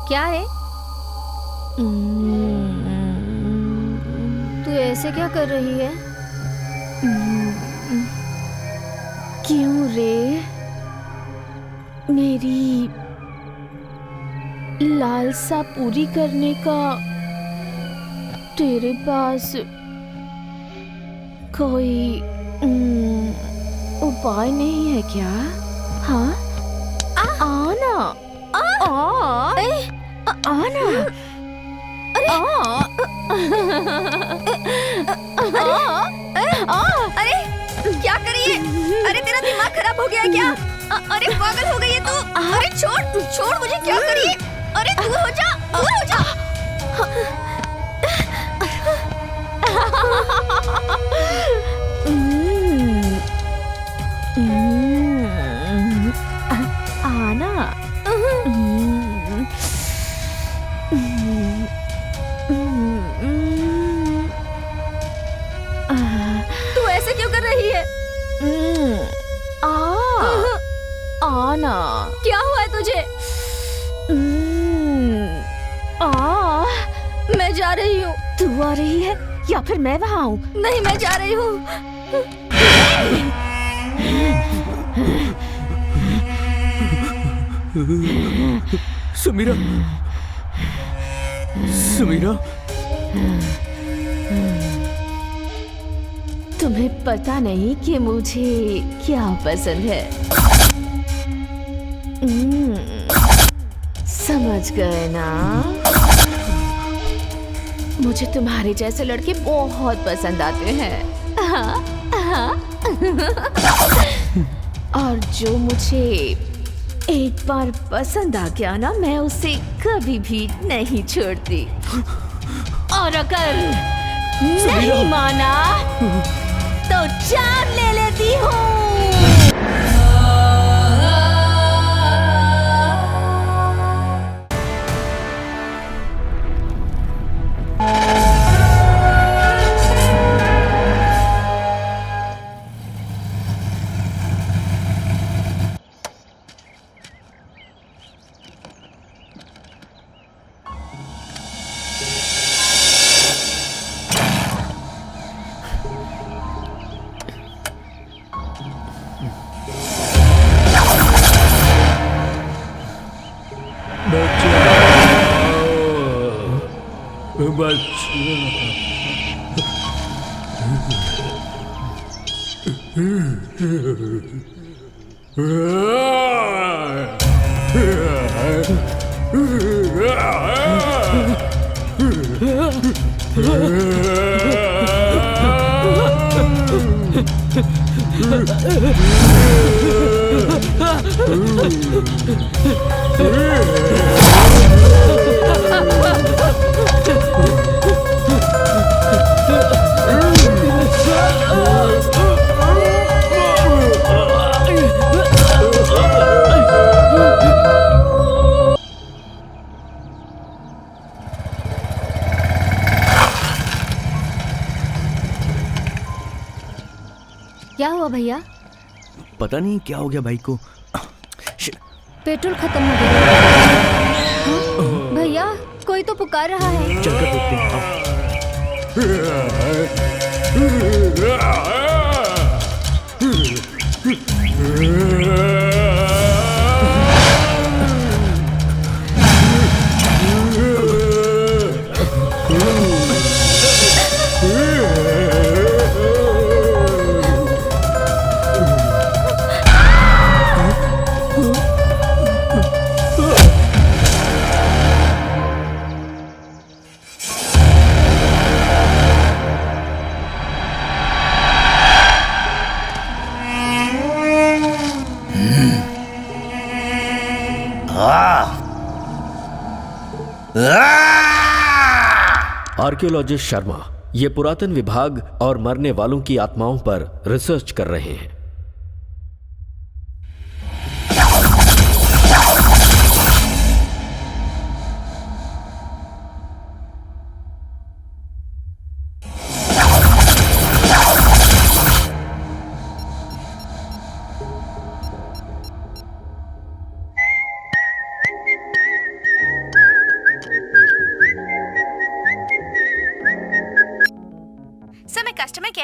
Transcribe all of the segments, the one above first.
क्या है? तू ऐसे क्या कर रही है? क्यों रे? मेरी लालसा पूरी करने का तेरे पास कोई उपाय नहीं है क्या? हाँ, आना, आना। अरे क्या करिए? अरे तेरा दिमाग खराब हो गया है क्या? अरे पागल हो गई है तू? अरे छोड़ छोड़ मुझे, क्या करिए? अरे दूर हो जा, दूर हो जा। आना। तू ऐसे क्यों कर रही है? आना। क्या हुआ है तुझे? मैं जा रही हूँ। तू आ रही है या फिर मैं वहाँ आऊँ? नहीं, मैं जा रही हूँ। समीरा, समीरा, तुम्हें पता नहीं कि मुझे क्या पसंद है। समझ गए ना? मुझे तुम्हारे जैसे लड़के बहुत पसंद आते हैं। और जो मुझे एक बार पसंद आ गया ना, मैं उसे कभी भी नहीं छोड़ती। और अगर नहीं माना तो जान ले लेती हूँ। क्या हुआ भैया? पता नहीं क्या हो गया बाइक को। पेट्रोल खत्म हो गया। भैया, कोई तो पुकार रहा है। चलकर देखते हैं। आर्कियोलॉजिस्ट शर्मा ये पुरातन विभाग और मरने वालों की आत्माओं पर रिसर्च कर रहे हैं।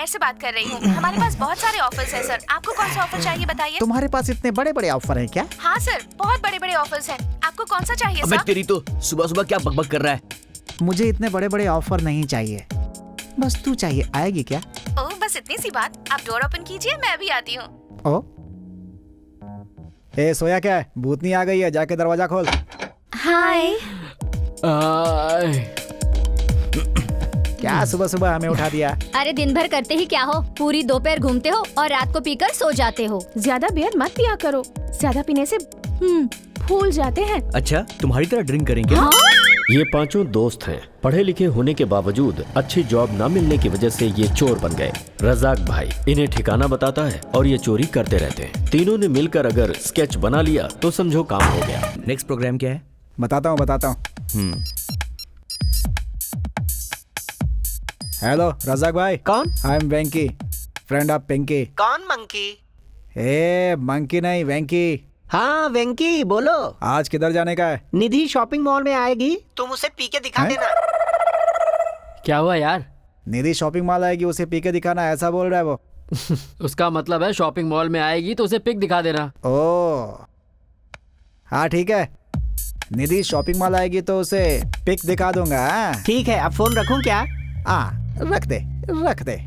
एयर से बात कर रही हूँ। हमारे पास बहुत सारे ऑफर्स हैं सर। आपको कौन सा ऑफर चाहिए बताइए। तुम्हारे पास इतने बड़े बड़े ऑफर हैं क्या? हाँ सर, बहुत बड़े बड़े ऑफर्स हैं। आपको कौन सा चाहिए अबे सर? तेरी तो सुबह सुबह क्या बकबक कर रहा है? मुझे इतने बड़े बड़े ऑफर नहीं चाहिए, बस तू चाहिए। आएगी क्या? ओह बस इतनी सी बात। आप डोर ओपन कीजिए, मैं अभी आती हूँ। ओ ए सोया क्या है? भूतनी आ गई है, जाके दरवाजा खोल। हाय। क्या सुबह सुबह हमें उठा दिया? अरे दिन भर करते ही क्या हो, पूरी दोपहर घूमते हो और रात को पीकर सो जाते हो। ज्यादा बियर मत पिया करो, ज्यादा पीने से फूल जाते हैं। अच्छा तुम्हारी तरह ड्रिंक करेंगे? ये पांचों दोस्त हैं। पढ़े लिखे होने के बावजूद अच्छी जॉब न मिलने की वजह से ये चोर बन गए। रजाक भाई इन्हें ठिकाना बताता है और ये चोरी करते रहते हैं। तीनों ने मिलकर अगर स्केच बना लिया तो समझो काम हो गया। नेक्स्ट प्रोग्राम क्या है? बताता हूँ। हेलो रजाक भाई। कौन? I am Venky, friend of Pinky. कौन मंकी? ए मंकी नहीं, वेंकी। हाँ वेंकी बोलो। आज किधर जाने का है? निधि शॉपिंग मॉल में आएगी, तुम उसे पी के दिखा हैं? देना। क्या हुआ यार? निधि शॉपिंग मॉल आएगी, उसे पी के दिखाना, ऐसा बोल रहा है वो। उसका मतलब है शॉपिंग मॉल में आएगी तो उसे पिक दिखा देना। ओ हाँ ठीक है, निधि शॉपिंग मॉल आएगी तो उसे पिक दिखा दूंगा। ठीक है, अब फोन रखूं क्या? रख दे।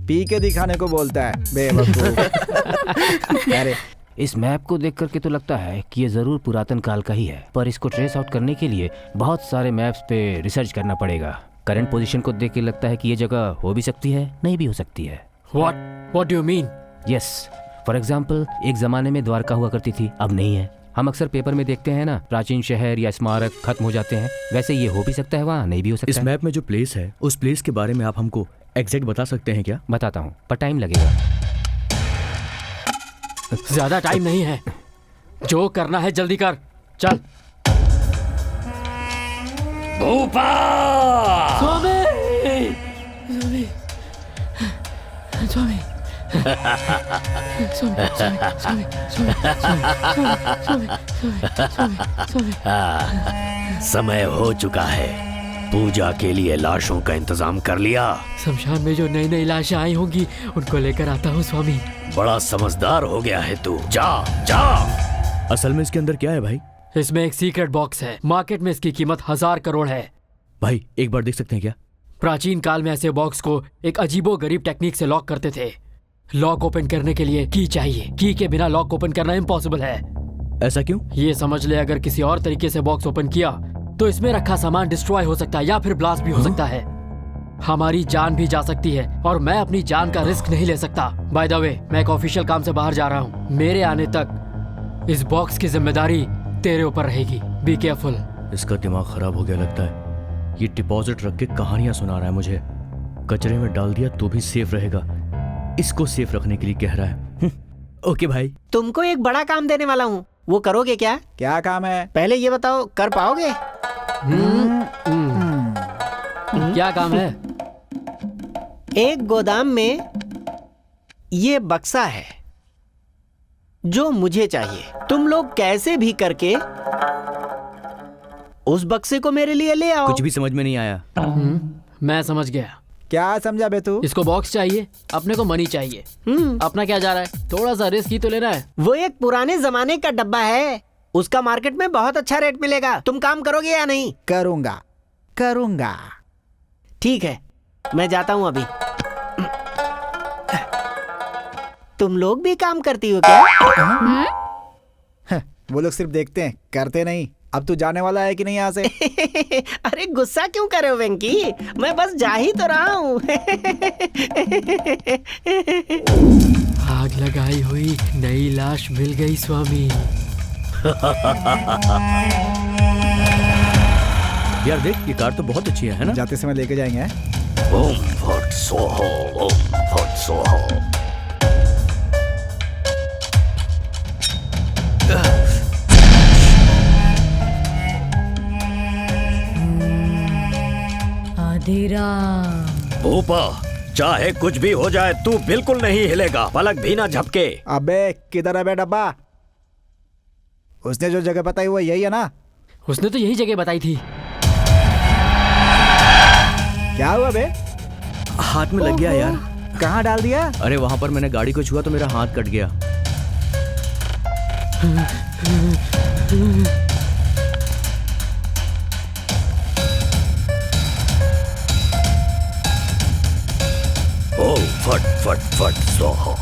पी के दिखाने को बोलता है बेवकूफ। अरे इस मैप को देख करके तो लगता है कि ये जरूर पुरातन काल का ही है, पर इसको ट्रेस आउट करने के लिए बहुत सारे मैप्स पे रिसर्च करना पड़ेगा। करंट पोजीशन को देख के लगता है कि ये जगह हो भी सकती है, नहीं भी हो सकती है। What do you mean? Yes, for example एक जमाने में द्वारका हुआ करती थी, अब नहीं है। हम अक्सर पेपर में देखते हैं ना, प्राचीन शहर या स्मारक खत्म हो जाते हैं, वैसे ये हो भी सकता है, वहाँ नहीं भी हो सकता इस मैप में जो प्लेस है उस प्लेस के बारे में आप हमको एग्जैक्ट बता सकते हैं क्या? बताता हूँ, पर टाइम लगेगा। ज्यादा टाइम नहीं है, जो करना है जल्दी कर, चल। भूपा! स्वामी समय हो चुका है, पूजा के लिए लाशों का इंतजाम कर लिया। शमशान में जो नई नई लाशें आई होंगी उनको लेकर आता हूँ स्वामी। बड़ा समझदार हो गया है तू, जा। असल में इसके अंदर क्या है भाई? इसमें एक सीक्रेट बॉक्स है, मार्केट में इसकी कीमत 1000 करोड़ है। भाई एक बार देख सकते हैं क्या? प्राचीन काल में ऐसे बॉक्स को एक अजीबो गरीब टेक्निक से लॉक करते थे। लॉक ओपन करने के लिए की चाहिए, की के बिना लॉक ओपन करना इम्पॉसिबल है। ऐसा क्यों? ये समझ ले, अगर किसी और तरीके से बॉक्स ओपन किया तो इसमें रखा सामान डिस्ट्रॉय हो सकता है या फिर ब्लास्ट भी हो सकता है। हमारी जान भी जा सकती है और मैं अपनी जान का रिस्क नहीं ले सकता। बाय द वे, मैं एक ऑफिशियल काम से बाहर जा रहा हूँ। मेरे आने तक इस बॉक्स की जिम्मेदारी तेरे ऊपर रहेगी। Be careful. इसका दिमाग खराब हो गया लगता है। ये डिपॉजिट रख के कहानियां सुना रहा है मुझे। कचरे में डाल दिया तो भी सेफ रहेगा, इसको सेफ रखने के लिए कह रहा है। ओके भाई। तुमको एक बड़ा काम देने वाला हूँ, वो करोगे क्या? क्या काम है? पहले ये बताओ, कर पाओगे? क्या काम है? एक गोदाम में ये बक्सा है जो मुझे चाहिए। तुम लोग कैसे भी करके उस बक्से को मेरे लिए ले आओ। कुछ भी समझ में नहीं आया। मैं समझ गया। क्या समझा बे तू? इसको बॉक्स चाहिए, अपने को मनी चाहिए। अपना क्या जा रहा है, थोड़ा सा रिस्क ही तो लेना है। वो एक पुराने जमाने का डब्बा है, उसका मार्केट में बहुत अच्छा रेट मिलेगा। तुम काम करोगे या नहीं? करूंगा। ठीक है, मैं जाता हूँ अभी। तुम लोग भी काम करती हो क्या? वो लोग सिर्फ देखते हैं, करते नहीं। अब तू जाने वाला है कि नहीं यहाँ से? अरे गुस्सा क्यों कर रहे हो वेंकी, मैं बस जा ही तो रहा हूँ। आग लगाई हुई नई लाश मिल गई स्वामी। यार देख, ये कार तो बहुत अच्छी है ना? जाते समय लेके जाएंगे। ओम फट सोहो, ओम फट सोहो। भूपा, चाहे कुछ भी हो जाए तू बिल्कुल नहीं हिलेगा, पलक भी ना झपके। अबे किधर है बे डब्बा? उसने जो जगह बताई वो यही है ना? उसने तो यही जगह बताई थी। क्या हुआ बे? हाथ में लग गया यार। कहाँ डाल दिया? अरे वहां पर मैंने गाड़ी को छुआ तो मेरा हाथ कट गया। ओ फट फट फट स्वाहा।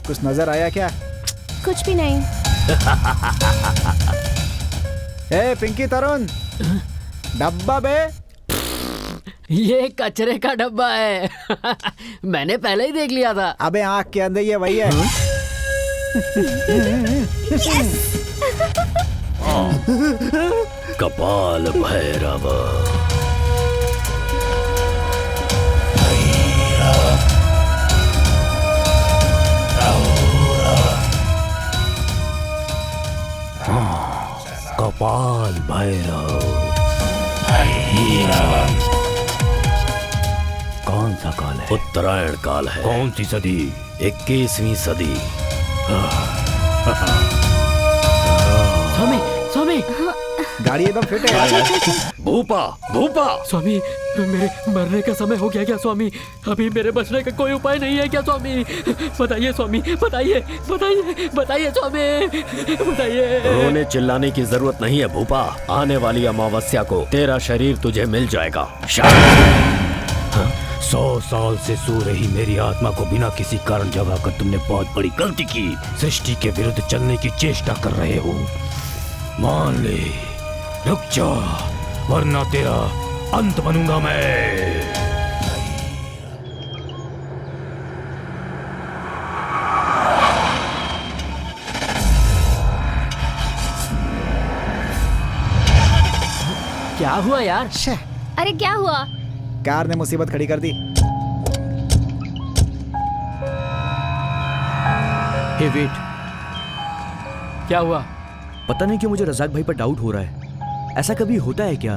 कुछ नजर आया क्या? कुछ भी नहीं। पिंकी तरुण, डब्बा बे। ये कचरे का डब्बा है। मैंने पहले ही देख लिया था। अबे आँख के अंदर ये वही है। कपाल भैरव। कपाल भैरव। कौन सा काल है? उत्तरायण काल है। कौन सी सदी? 21वीं सदी। स्वामी स्वामी गाड़ी एकदम फिट है यार। भूपा भूपा। स्वामी, मेरे मरने का समय हो गया क्या स्वामी? अभी मेरे बचने का कोई उपाय नहीं है क्या स्वामी? बताइए स्वामी, बताइए बताइए बताइए स्वामी, बताइए। रोने चिल्लाने की जरूरत नहीं है भूपा। आने वाली अमावस्या को तेरा शरीर तुझे मिल जाएगा। 100 साल से सो रही मेरी आत्मा को बिना किसी कारण जगाकर तुमने बहुत बड़ी गलती की। सृष्टि के विरुद्ध चलने की चेष्टा कर रहे हो। मान ले, रुक जा, वरना तेरा अंत बनूंगा मैं। क्या हुआ यार? अरे क्या हुआ? कार ने मुसीबत खड़ी कर दी। हे वेट, क्या हुआ? पता नहीं क्यों मुझे रजाक भाई पर डाउट हो रहा है। ऐसा कभी होता है क्या?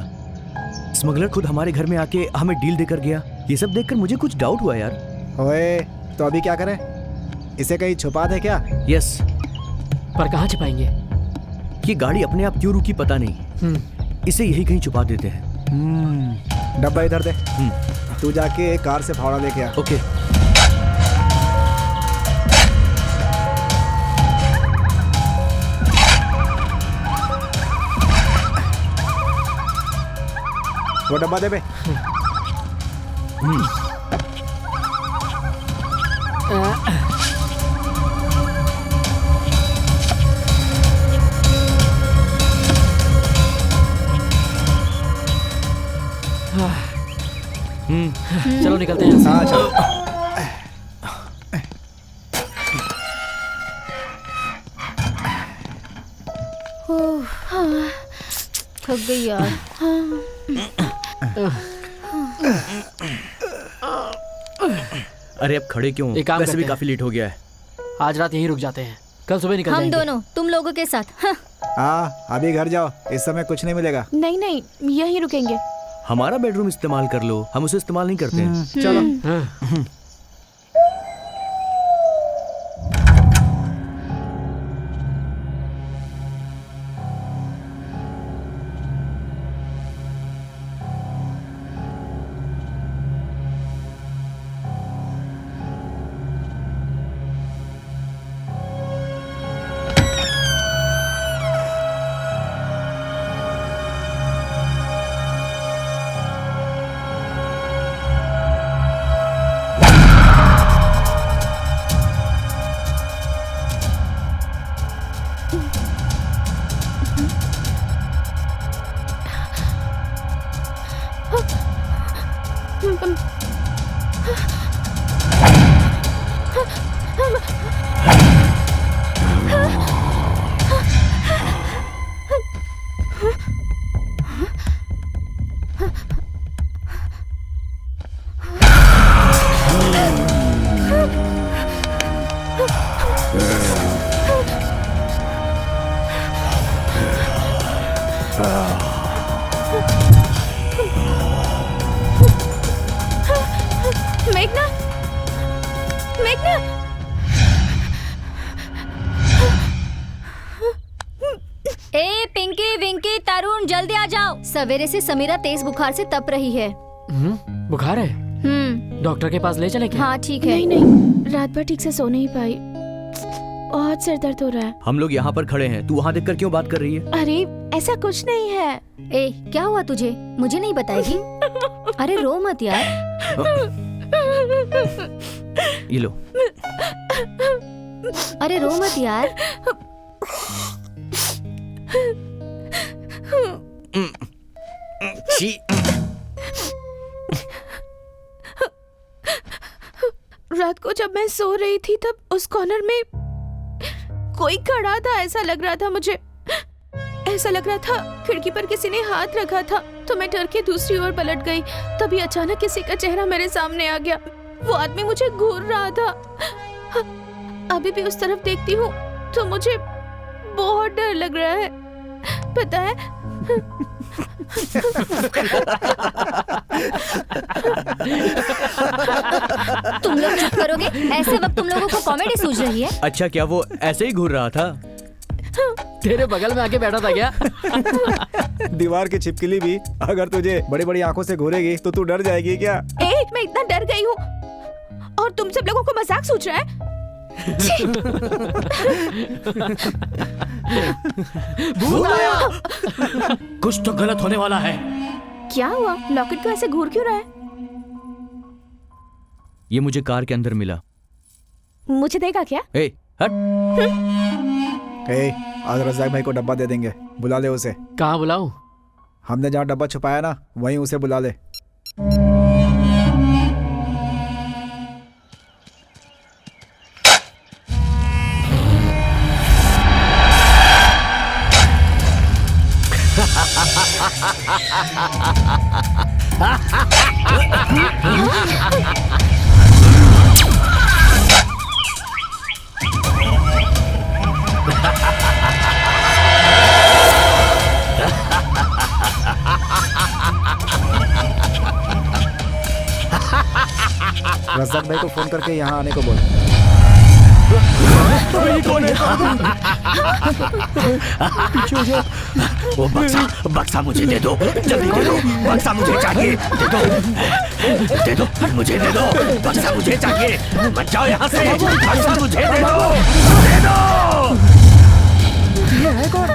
स्मगलर खुद हमारे घर में आके हमें डील देकर गया। ये सब देखकर मुझे कुछ डाउट हुआ यार। ओए, तो अभी क्या करें? इसे कहीं छुपा दे क्या? यस। पर कहाँ छिपाएंगे? ये गाड़ी अपने आप क्यों रुकी पता नहीं। इसे यही कहीं छुपा देते हैं। डब्बा इधर दे। तू जाके कार से फावड़ा लेके आ। ओके। वो डब्बा दे बे। चलो निकलते हैं। हाँ चलो। थक गई यार। अरे अब खड़े क्यों? एक काम वैसे भी करते हैं। काफी लेट हो गया है। आज रात यहीं रुक जाते हैं, कल सुबह निकल हम जाएंगे। दोनों तुम लोगों के साथ। हाँ। हाँ, अभी घर जाओ, इस समय कुछ नहीं मिलेगा। नहीं नहीं, यहीं रुकेंगे। हमारा बेडरूम इस्तेमाल कर लो, हम उसे इस्तेमाल नहीं करते हैं। चलो। हाँ। मेघना, मेघना, सवेरे से समीरा तेज बुखार से तप रही है। बुखार है? डॉक्टर के पास ले चले क्या? हाँ ठीक है। नहीं, रात भर ठीक से सो नहीं पाई, बहुत सर दर्द हो रहा है। हम लोग यहाँ पर खड़े हैं, तू वहाँ देखकर क्यों बात कर रही है? अरे ऐसा कुछ नहीं है। ए, क्या हुआ तुझे? मुझे नहीं बताएगी? अरे रो मत यार। ये लो। अरे रो मत यार। छी। रात को जब मैं सो रही थी तब उस कॉर्नर में कोई खड़ा था, ऐसा लग रहा था मुझे। ऐसा लग रहा था खिड़की पर किसी ने हाथ रखा था, तो मैं डर के दूसरी ओर पलट गई। तभी अचानक किसी का चेहरा मेरे सामने आ गया। वो आदमी मुझे घूर रहा था। अभी भी उस तरफ देखती हूँ तो मुझे बहुत डर लग रहा है, पता है। तुम लोग चुप करोगे? ऐसे वक्त तुम लोगों को कॉमेडी सूझ रही है? अच्छा, क्या वो ऐसे ही घूर रहा था? तेरे बगल में आके बैठा था क्या? दीवार की छिपकली भी अगर तुझे बड़ी बड़ी आंखों से घूरेगी तो तू डर जाएगी क्या? ए, मैं इतना डर गई हूँ और तुम सब लोगों को मजाक सूझ रहा है? भूत आया! कुछ तो गलत होने वाला है। क्या हुआ? लॉकेट को ऐसे घूर क्यों रहा है? ये मुझे कार के अंदर मिला। मुझे देगा क्या? ए, हट। आज रज़ाक भाई को डब्बा दे देंगे, बुला ले उसे। कहाँ बुलाऊं? हमने जहाँ डब्बा छुपाया ना, वहीं उसे बुला ले। रज़ाक भाई को फोन करके यहाँ आने को बोल। वो बक्सा मुझे दे दो, जल्दी दे दो। बक्सा मुझे चाहिए, दे दो मुझे, दे दो बक्सा मुझे चाहिए। मत जाओ यहाँ से, बक्सा मुझे दे दो, दे दो। ये है कौन?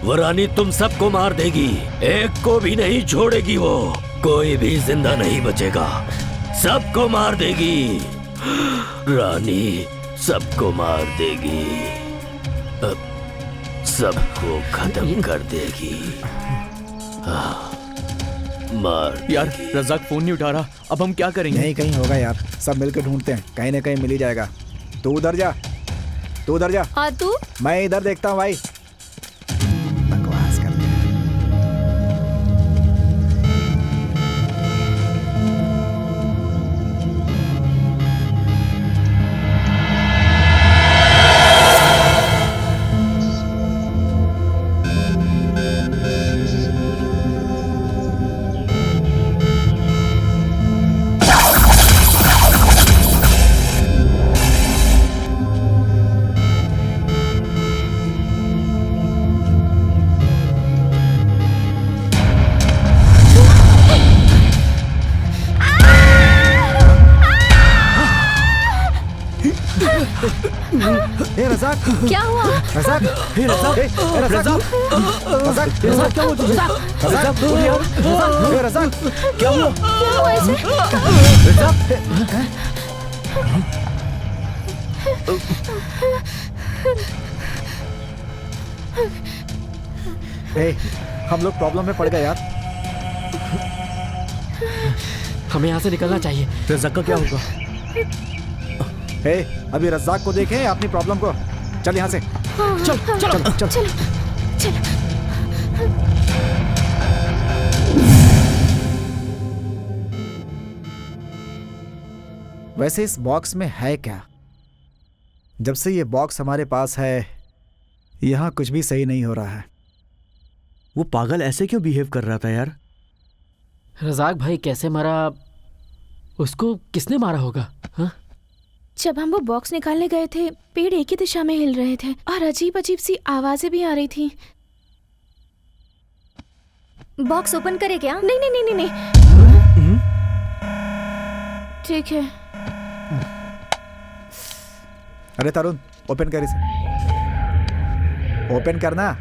वो रानी तुम सबको मार देगी, एक को भी नहीं छोड़ेगी। वो कोई भी जिंदा नहीं बचेगा, सबको मार देगी। रानी सबको मार देगी, सबको खत्म कर देगी। मार यार, रज़ाक फोन नहीं उठा रहा, अब हम क्या करेंगे? नहीं, कहीं होगा यार, सब मिलकर ढूंढते हैं, कहीं ना कहीं मिल ही जाएगा। तू उधर जा, तू उधर जा। हाँ तू? मैं इधर देखता हूँ भाई। बकवास करते हैं। रज़ाक, क्या हुआ? रज़ाक, रज़ाक, रज़ाक, रज़ाक, रज़ाक, क्या हुआ तुझे? रज़ाक, बोल यार, रज़ाक, क्या हुआ? क्या हुआ ऐसे? हम लोग प्रॉब्लम में पड़ गए यार। हमें यहाँ से निकलना चाहिए। रज़ाक का क्या होगा? अभी रज़ाक को देखें अपनी प्रॉब्लम को। चल यहाँ से। चल चल चल चल। वैसे इस बॉक्स में है क्या? जब से ये बॉक्स हमारे पास है, यहाँ कुछ भी सही नहीं हो रहा है। वो पागल ऐसे क्यों बिहेव कर रहा था यार? रज़ाक भाई कैसे मरा, उसको किसने मारा होगा? हाँ? जब हम वो बॉक्स निकालने गए थे पेड़ एक ही दिशा में हिल रहे थे और अजीब अजीब सी आवाजें भी आ रही थी। बॉक्स ओपन करे क्या? नहीं नहीं नहीं नहीं नहीं। ठीक है। अरे तरुण, ओपन कर इसे, ओपन करना।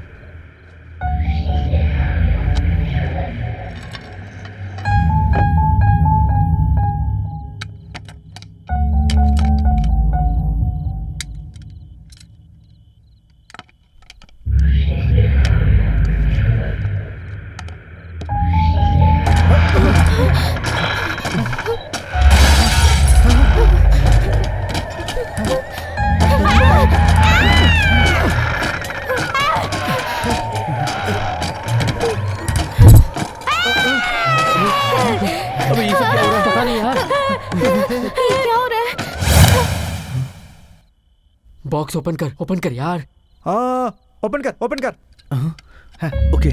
पता नहीं यार। ये क्या हो रहा है? बॉक्स ओपन कर यार। हाँ, ओपन कर, ओपन कर। ओके।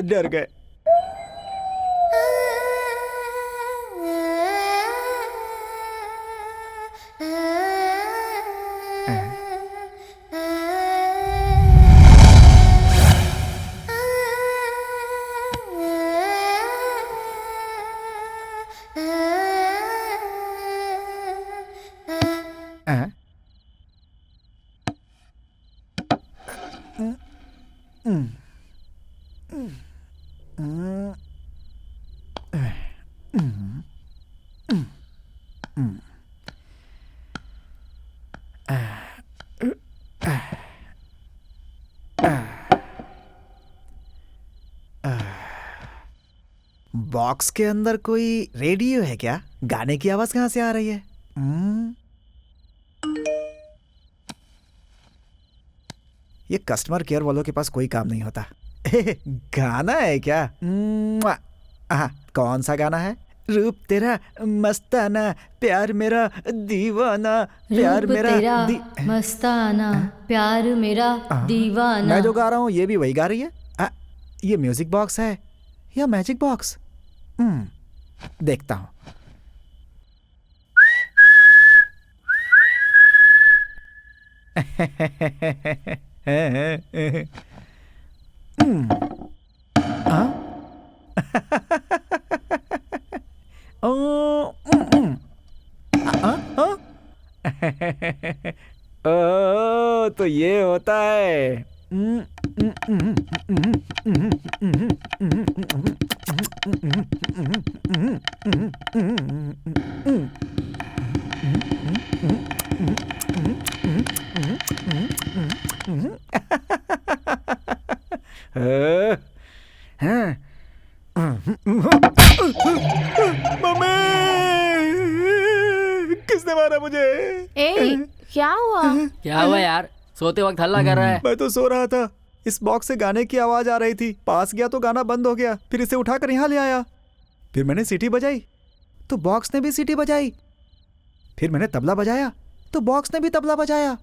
डर गए। बॉक्स के अंदर कोई रेडियो है क्या? गाने की आवाज कहां से आ रही है? ये कस्टमर केयर वालों के पास कोई काम नहीं होता। गाना है क्या? कौन सा गाना है? रूप तेरा मस्ताना, प्यार मेरा दीवाना, प्यार रूप मेरा तेरा मस्ताना, प्यार मेरा दीवाना। मैं जो गा रहा हूँ ये भी वही गा रही है। ये म्यूजिक बॉक्स है या मैजिक बॉक्स? देखता हूँ। ओ, तो ये होता है। मम्मी, किसने मारा मुझे? ए, क्या हुआ? क्या हुआ यार? सोते वक्त हल्ला कर रहा है। मैं तो सो रहा था, इस बॉक्स से गाने की आवाज आ रही थी। पास गया तो गाना बंद हो गया, फिर इसे उठाकर यहाँ ले आया। फिर मैंने सीटी बजाई तो बॉक्स ने भी सीटी बजाई। फिर मैंने तबला बजाया तो बॉक्स ने भी तबला बजाया।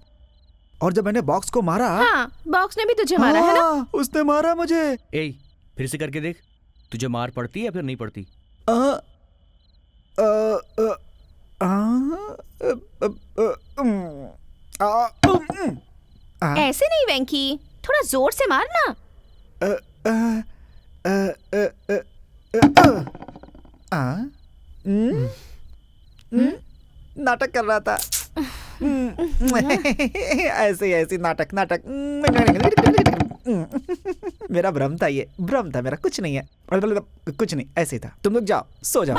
और जब मैंने बॉक्स को मारा, हाँ, बॉक्स ने भी तुझे मारा है ना? उसने मारा मुझे। ए, फिर से करके देख, तुझे मार पड़ती है या फिर नहीं पड़ती? ऐसे नहीं वेंकी, थोड़ा जोर से मारना। नाटक कर रहा था। ऐसे ऐसे नाटक नाटक। मेरा भ्रम था, ये भ्रम था मेरा, कुछ नहीं है, कुछ नहीं, ऐसे ही था। तुम लोग जाओ, सो जाओ।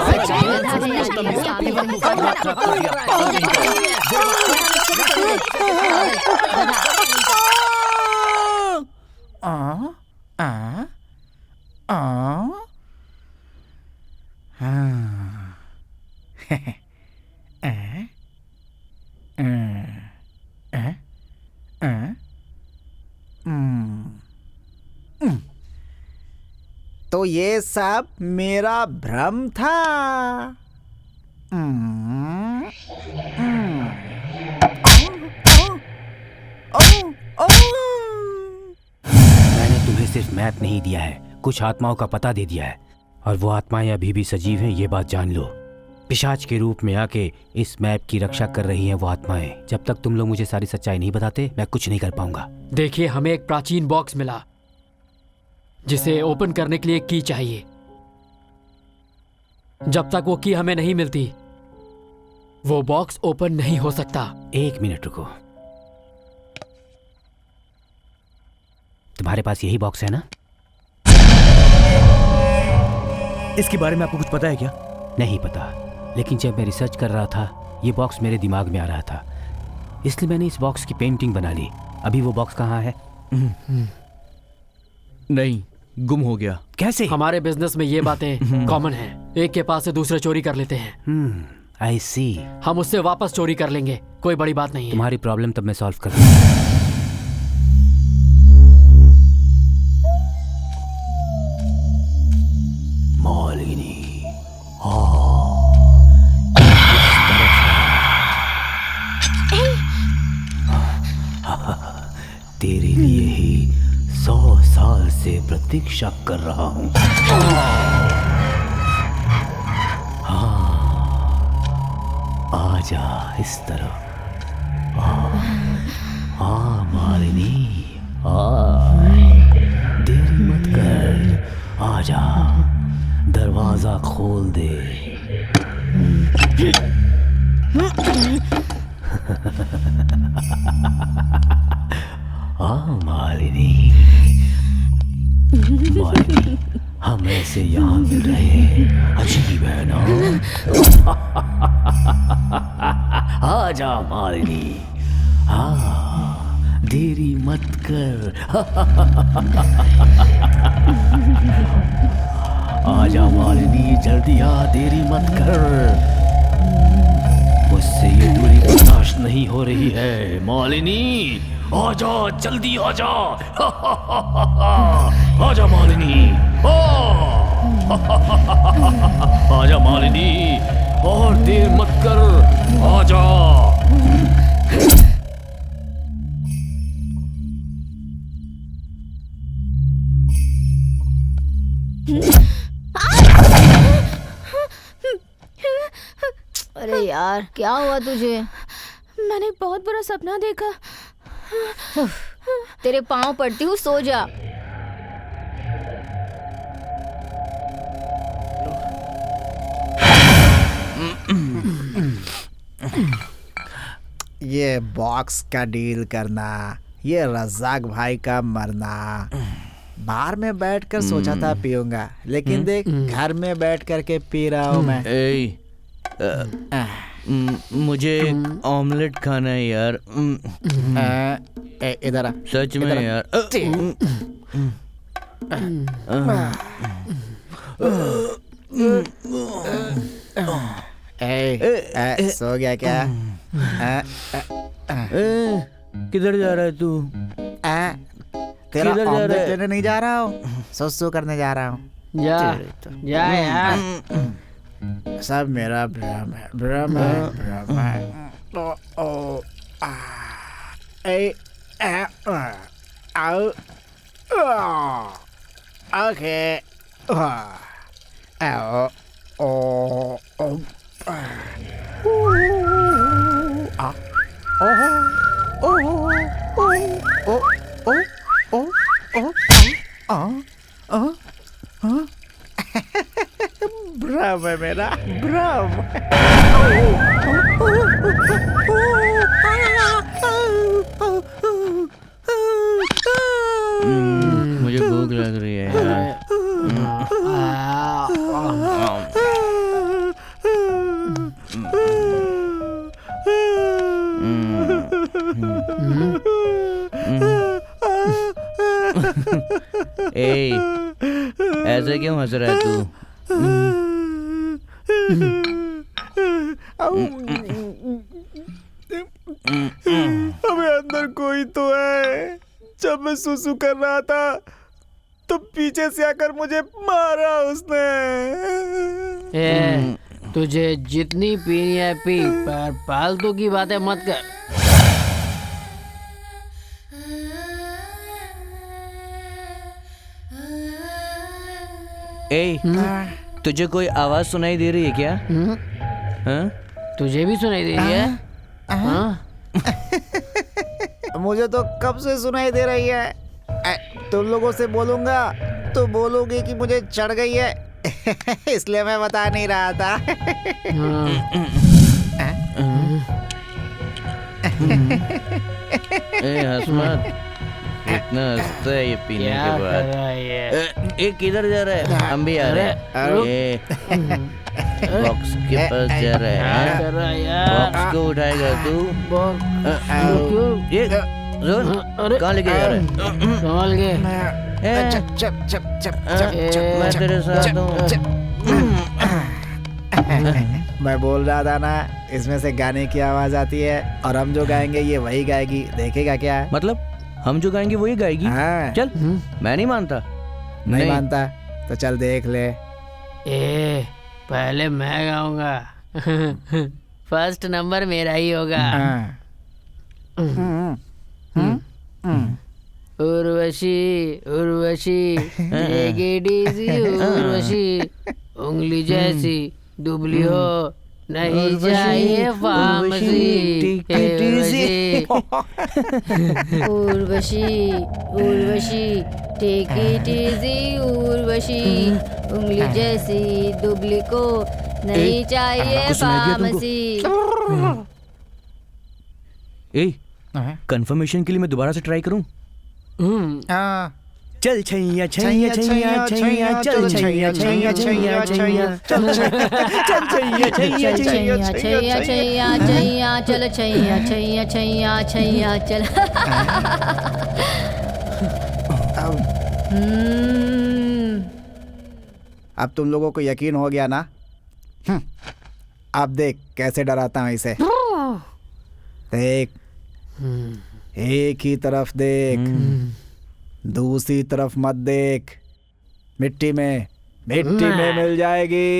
तो ये सब मेरा भ्रम था। मैंने तुम्हें सिर्फ मैप नहीं दिया है, कुछ आत्माओं का पता दे दिया है, और वो आत्माएं अभी भी सजीव हैं, ये बात जान लो। पिशाच के रूप में आके इस मैप की रक्षा कर रही हैं वो आत्माएं। जब तक तुम लोग मुझे सारी सच्चाई नहीं बताते, मैं कुछ नहीं कर पाऊंगा। देखिए, हमें एक प्राचीन बॉक्स मिला जिसे ओपन करने के लिए की चाहिए। जब तक वो की हमें नहीं मिलती, वो बॉक्स ओपन नहीं हो सकता। 1 मिनट रुको। तुम्हारे पास यही बॉक्स है ना? इसके बारे में आपको कुछ पता है क्या? नहीं पता, लेकिन जब मैं रिसर्च कर रहा था ये बॉक्स मेरे दिमाग में आ रहा था, इसलिए मैंने इस बॉक्स की पेंटिंग बना ली। अभी वो बॉक्स कहाँ है? नहीं, गुम हो गया। कैसे? हमारे बिजनेस में ये बातें कॉमन हैं। एक के पास से दूसरे चोरी कर लेते हैं। आई सी। हम उससे वापस चोरी कर लेंगे, कोई बड़ी बात नहीं है। तुम्हारी प्रॉब्लम तब मैं सॉल्व कर दूंगा। मालिनी, तेरे लिए ही 100 साल से प्रतीक्षा कर रहा हूं। हाँ, आजा इस तरफ। हाँ मालिनी, देरी मत कर, आजा, दरवाजा खोल दे। हाँ मालिनी, मालिनी, हम ऐसे यहाँ मिल रहे हैं, अजीब है ना? आजा मालिनी, हाँ, देरी मत कर। आजा मालिनी, जल्दी आ, देरी मत कर। मुझसे ये दूरी बर्दाश्त नहीं हो रही है मालिनी। आजा, जल्दी आजा। आजा मालिनी, आजा मालिनी, और देर मत कर, आजा। अरे यार, क्या हुआ तुझे? मैंने बहुत बुरा सपना देखा। तेरे पाँव पड़ती हूँ, सो जा। ये बॉक्स का डील करना, ये रज़ाक भाई का मरना। बाहर में बैठकर सोचा था पीऊंगा, लेकिन देख घर में बैठ करके पी रहा हूँ मैं। मुझे ऑमलेट खाना है यार। इधर आ। सच में यार। सो गया क्या? किधर जा रहा है तू? तेरा किधर जा रहा ऑमलेट है? लेने नहीं जा रहा हूँ, सो करने जा रहा हूँ। जा यार। सब मेरा भ्रम है, भ्रम है, भ्रम है। ओके। भ्रम है मेरा, भ्रम। मुझे भूख लग रही है यार। ऐसे क्यों हंस रहा है तू? अबे अंदर कोई तो है। जब मैं सुसु कर रहा था तो पीछे से आकर मुझे मारा उसने। तुझे जितनी पीनी है पी, पर फालतू की बातें मत कर। तुझे कोई आवाज सुनाई दे रही है क्या? हाँ? तुझे भी सुनाई दे रही है? हाँ? मुझे तो कब से सुनाई दे रही है। तुम लोगों से बोलूंगा तो बोलोगे कि मुझे चढ़ गई है। इसलिए मैं बता नहीं रहा था। हसमत, इतना हंसता है ये पीने क्या के कर बाद। रहा है ये? एक किधर जा रहा है? हम भी आ रहे हैं। बॉक्स के पास जा रहा है। क्या कर रहा है यार? बॉक्स को उठाएगा तू? ये जोन कहाँ लेके जा रहा है? संभाल के। मैं तेरे साथ हूँ। मैं बोल रहा था ना, इसमें से गाने की आवाज आती है और हम जो गाएंगे ये वही गाएगी। देखेगा क्या? मतलब हम जो गाएंगे वही गाएगी? हाँ। चल, मैं नहीं मानता। नहीं मानता तो चल देख ले। पहले मैं गाऊंगा। फर्स्ट नंबर मेरा ही होगा। Urvashi Urvashi take it easy Urvashi, उंगली जैसी दुबली हो नहीं चाहिए pharmacy. Urvashi Urvashi take it easy Urvashi, उंगली जैसी दुबली को नहीं चाहिए फार्मेसी। कंफर्मेशन के लिए मैं दोबारा से ट्राई करूं? चल छैया छैया छैया छैया चल छैया छैया छैया छैया चल छैया छैया छैया छैया छैया छैया चल छैया छैया छैया छैया चल। अब तुम लोगों को यकीन हो गया ना? अब देख कैसे डराता हूँ इसे। देख, एक ही तरफ देख, दूसरी तरफ मत देख। मिट्टी में मिल जाएगी।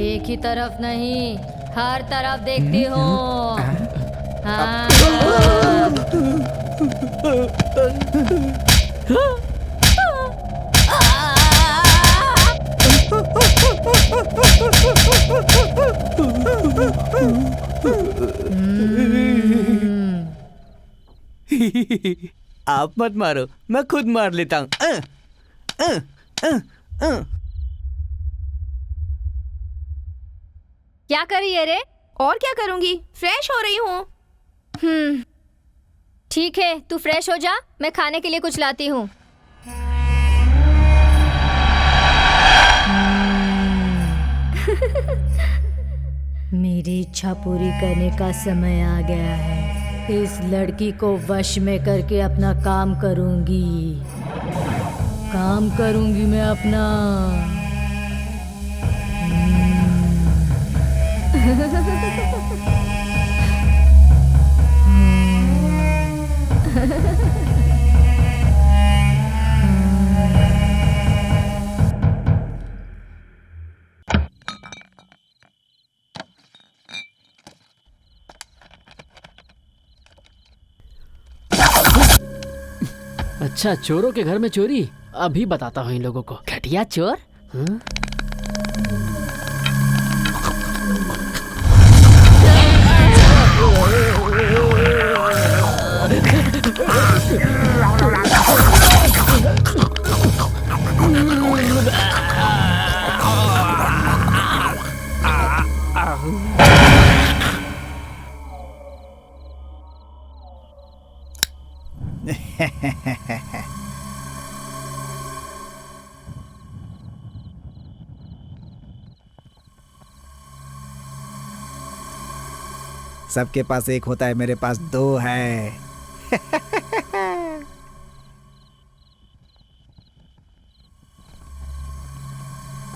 एक ही तरफ नहीं, हर तरफ देखती हूँ। हाँ। आप मत मारो, मैं खुद मार लेता हूँ। क्या कर रही है रे? और क्या करूंगी, फ्रेश हो रही हूँ। ठीक है, तू फ्रेश हो जा, मैं खाने के लिए कुछ लाती हूँ। मेरी इच्छा पूरी करने का समय आ गया है। इस लड़की को वश में करके अपना काम करूंगी मैं अपना। अच्छा, चोरों के घर में चोरी? अभी बताता हूँ इन लोगों को। घटिया चोर। सबके पास एक होता है, मेरे पास दो है।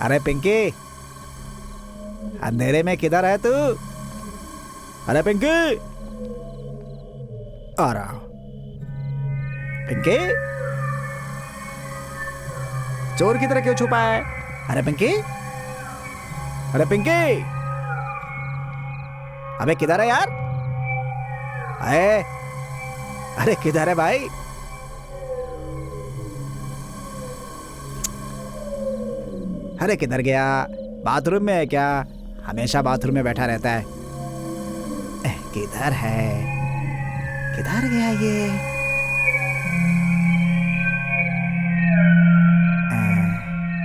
अरे पिंकी, अंधेरे में किधर है तू? अरे पिंकी, आ रहा हूं। पिंकी, चोर की तरह क्यों छुपा है? अरे पिंकी, अरे पिंकी, अबे किधर है यार? अरे किधर है भाई? अरे किधर गया? बाथरूम में है क्या? हमेशा बाथरूम में बैठा रहता है। किधर है? किधर गया ये?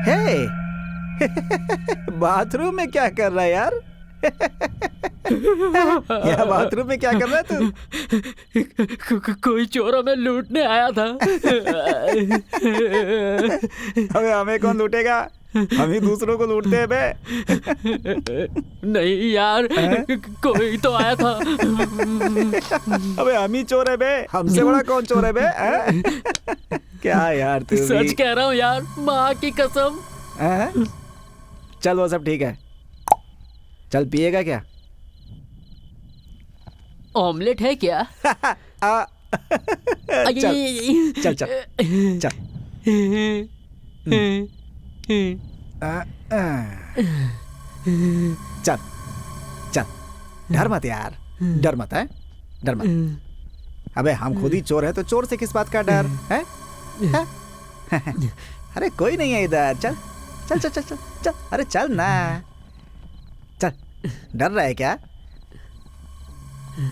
हे बाथरूम में क्या कर रहा है यार? या बाथरूम में क्या कर रहा है तू? कोई चोर हमें लूटने आया था। अबे हमें कौन लूटेगा? हम ही दूसरों को लूटते हैं बे। नहीं यार, कोई तो आया था। अबे हम ही चोर है बे, हमसे बड़ा कौन चोर है बे? क्या यार तू? सच कह रहा हूँ यार, माँ की कसम। चल वो सब ठीक है, चल पिएगा क्या? ऑमलेट है क्या? चल चल चल चल। चल चल, डर मत यार, डर मत है, डर मत। अबे हम खुद ही चोर है तो चोर से किस बात का डर है? अरे कोई नहीं है इधर, चल चल चल चल चल चल। अरे चल ना, चल। डर रहा है क्या?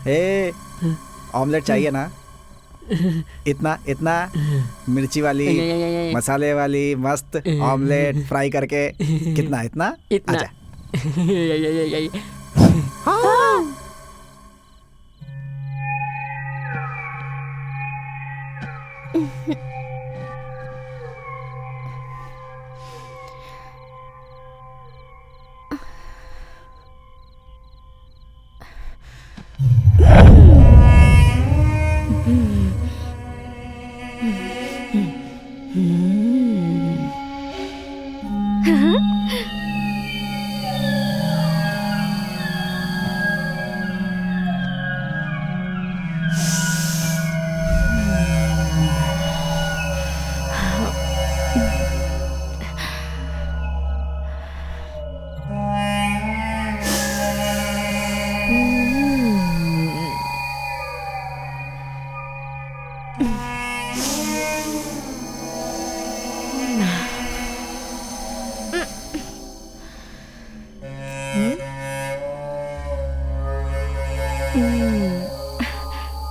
ए, ऑमलेट चाहिए ना? इतना इतना मिर्ची वाली, मसाले वाली, मस्त ऑमलेट फ्राई करके। कितना? इतना इतना। आजा। हाँ।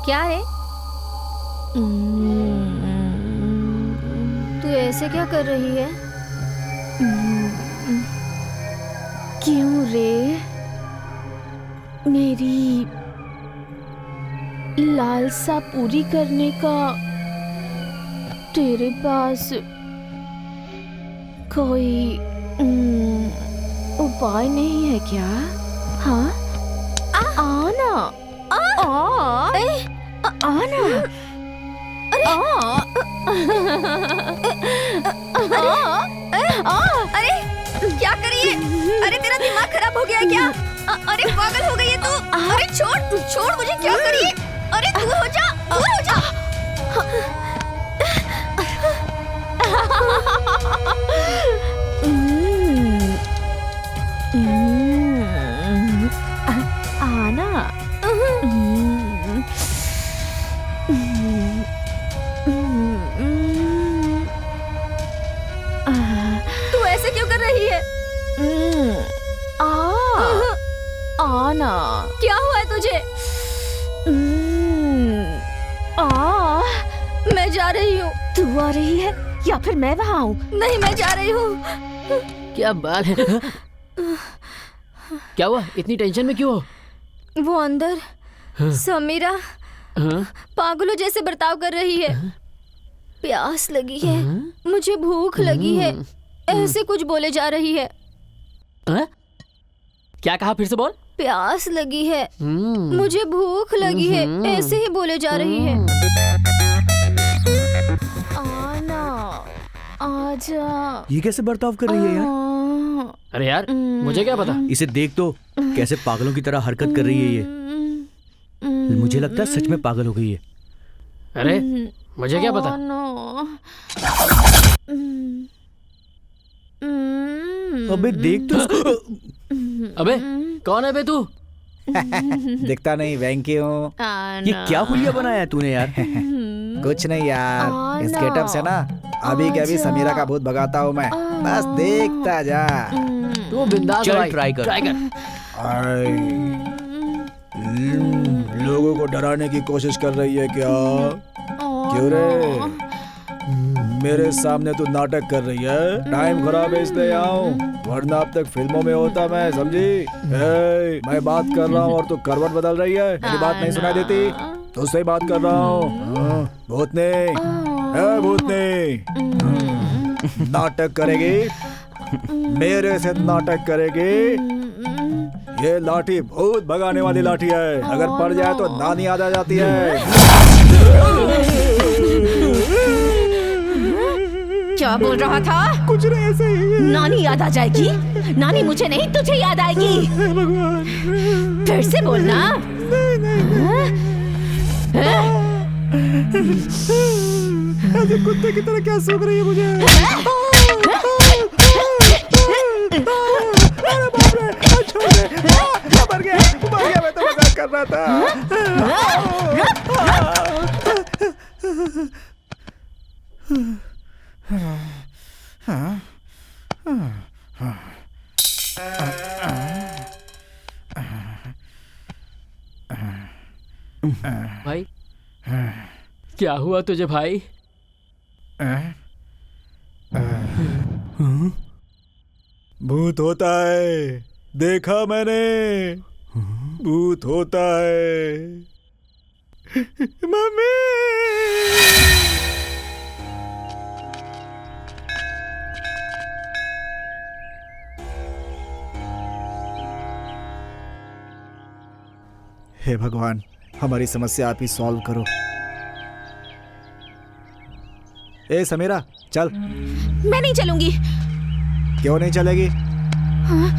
क्या है? तू ऐसे क्या कर रही है? क्यों रे? मेरी लालसा पूरी करने का तेरे पास कोई उपाय नहीं है क्या? हाँ, आना, आना। अरे क्या करिए? अरे तेरा दिमाग खराब हो गया है क्या? अरे पागल हो गई है तू? अरे छोड़ छोड़ मुझे, क्या करिए? अरे दूर हो जा, दूर हो जा। आना। तू ऐसे क्यों कर रही है? आना। क्या हुआ है तुझे? मैं जा रही हूँ। तू आ रही है या फिर मैं वहाँ आऊँ? नहीं, मैं जा रही हूँ। क्या बात है? क्या हुआ? इतनी टेंशन में क्यों हो? वो अंदर समीरा पागलों जैसे बर्ताव कर रही है। प्यास लगी है, मुझे भूख लगी है, ऐसे कुछ बोले जा रही है। क्या कहा? फिर से बोल। प्यास लगी है, मुझे भूख लगी है, ऐसे ही बोले जा रही है। आना, आजा। ये कैसे बर्ताव कर रही है यार? अरे यार मुझे क्या पता। इसे देख तो कैसे पागलों की तरह हरकत कर रही है ये। मुझे लगता है सच में पागल हो गई है। अरे मुझे क्या पता। अबे देख तो इसको। अबे कौन है बे तू? दिखता नहीं, वेंकी हूँ। ये क्या हुलिया बनाया है तूने यार? कुछ नहीं यार, इस गेटअप से ना अभी के अभी समीरा का भूत भगाता हूँ मैं। बस देखता जा। तू बिंदास चल भाई, ट्राई कर। लोगों को डराने की कोशिश कर रही है क्या? क्यों रे? मेरे सामने तू नाटक कर रही है? टाइम खराब है इसलिए आऊं, वरना अब तक फिल्मों में होता मैं, समझी? मैं बात कर रहा हूँ और तू करवट बदल रही है। मेरी बात नहीं सुनाई देती? तुझसे ही बात कर रहा हूँ। भूतनी, भूतनी, नाटक करेगी? मेरे से नाटक करेगी? ये लाठी भूत भगाने वाली लाठी है, अगर पड़ जाए तो नानी याद आ जाती है। क्या बोल रहा था? कुछ नहीं, ऐसे ही। नानी याद आ जाएगी? नानी मुझे नहीं तुझे याद आएगी। फिर से बोलना। ऐसे कुत्ते की तरह क्या सूंघ रही है मुझे? अरे बाप रे, छोड़ दे। मर गया, मैं तो मजाक कर रहा भाई क्या हुआ तुझे भाई? भूत होता है, देखा मैंने। भूत होता है। मम्मी! हे भगवान, हमारी समस्या आप ही सॉल्व करो। ए समीरा, चल। मैं नहीं चलूंगी। क्यों नहीं चलेगी?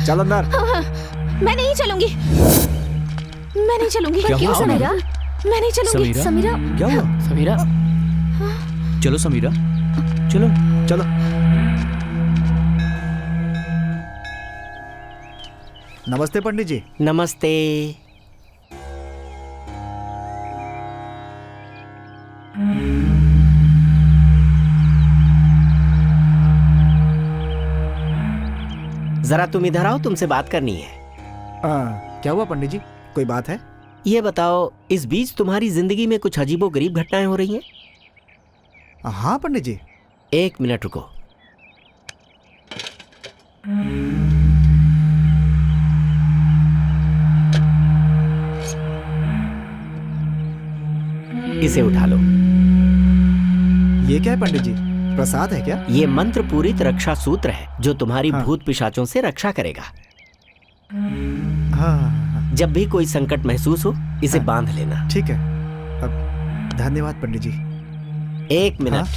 चल अंदर। मैं नहीं चलूंगी। मैं नहीं चलूंगी। क्या हुआ समीरा? मैं नहीं चलूंगी। समीरा? क्या हुआ? समीरा चलो समीरा, चलो चलो। नमस्ते पंडित जी। नमस्ते। जरा तुम इधर आओ, तुमसे बात करनी है। क्या हुआ पंडित जी, कोई बात है? ये बताओ, इस बीच तुम्हारी जिंदगी में कुछ अजीबोगरीब घटनाएं हो रही हैं? हाँ पंडित जी। 1 मिनट रुको। इसे उठा लो। ये क्या है पंडित जी, प्रसाद है क्या? ये मंत्र पूरित रक्षा सूत्र है जो तुम्हारी भूत पिशाचों से रक्षा करेगा। हाँ। जब भी कोई संकट महसूस हो, इसे बांध लेना। ठीक है। अब धन्यवाद पंडित जी। 1 मिनट।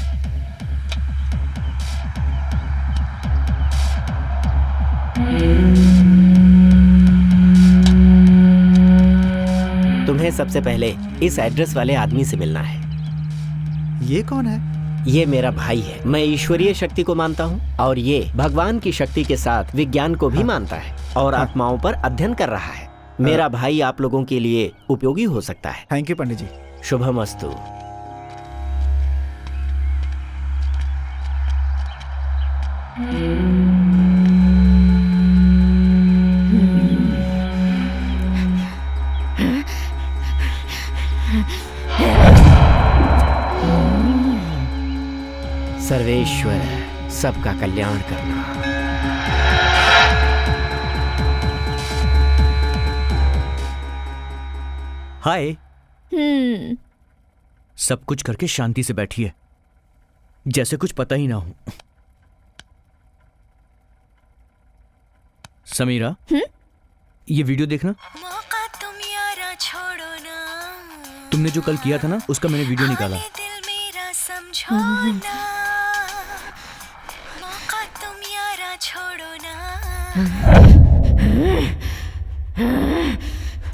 तुम्हें सबसे पहले इस एड्रेस वाले आदमी से मिलना है। ये कौन है? ये मेरा भाई है। मैं ईश्वरीय शक्ति को मानता हूँ और ये भगवान की शक्ति के साथ विज्ञान को भी मानता है और आत्माओं पर अध्ययन कर रहा है। मेरा भाई आप लोगों के लिए उपयोगी हो सकता है। थैंक यू पंडित जी। शुभमस्तु। सर्वेश्वर सबका कल्याण करना। हाय। सब कुछ करके शांति से बैठी है, जैसे कुछ पता ही ना हो। समीरा, ये वीडियो देखना। तुमने जो कल किया था ना, उसका मैंने वीडियो निकाला।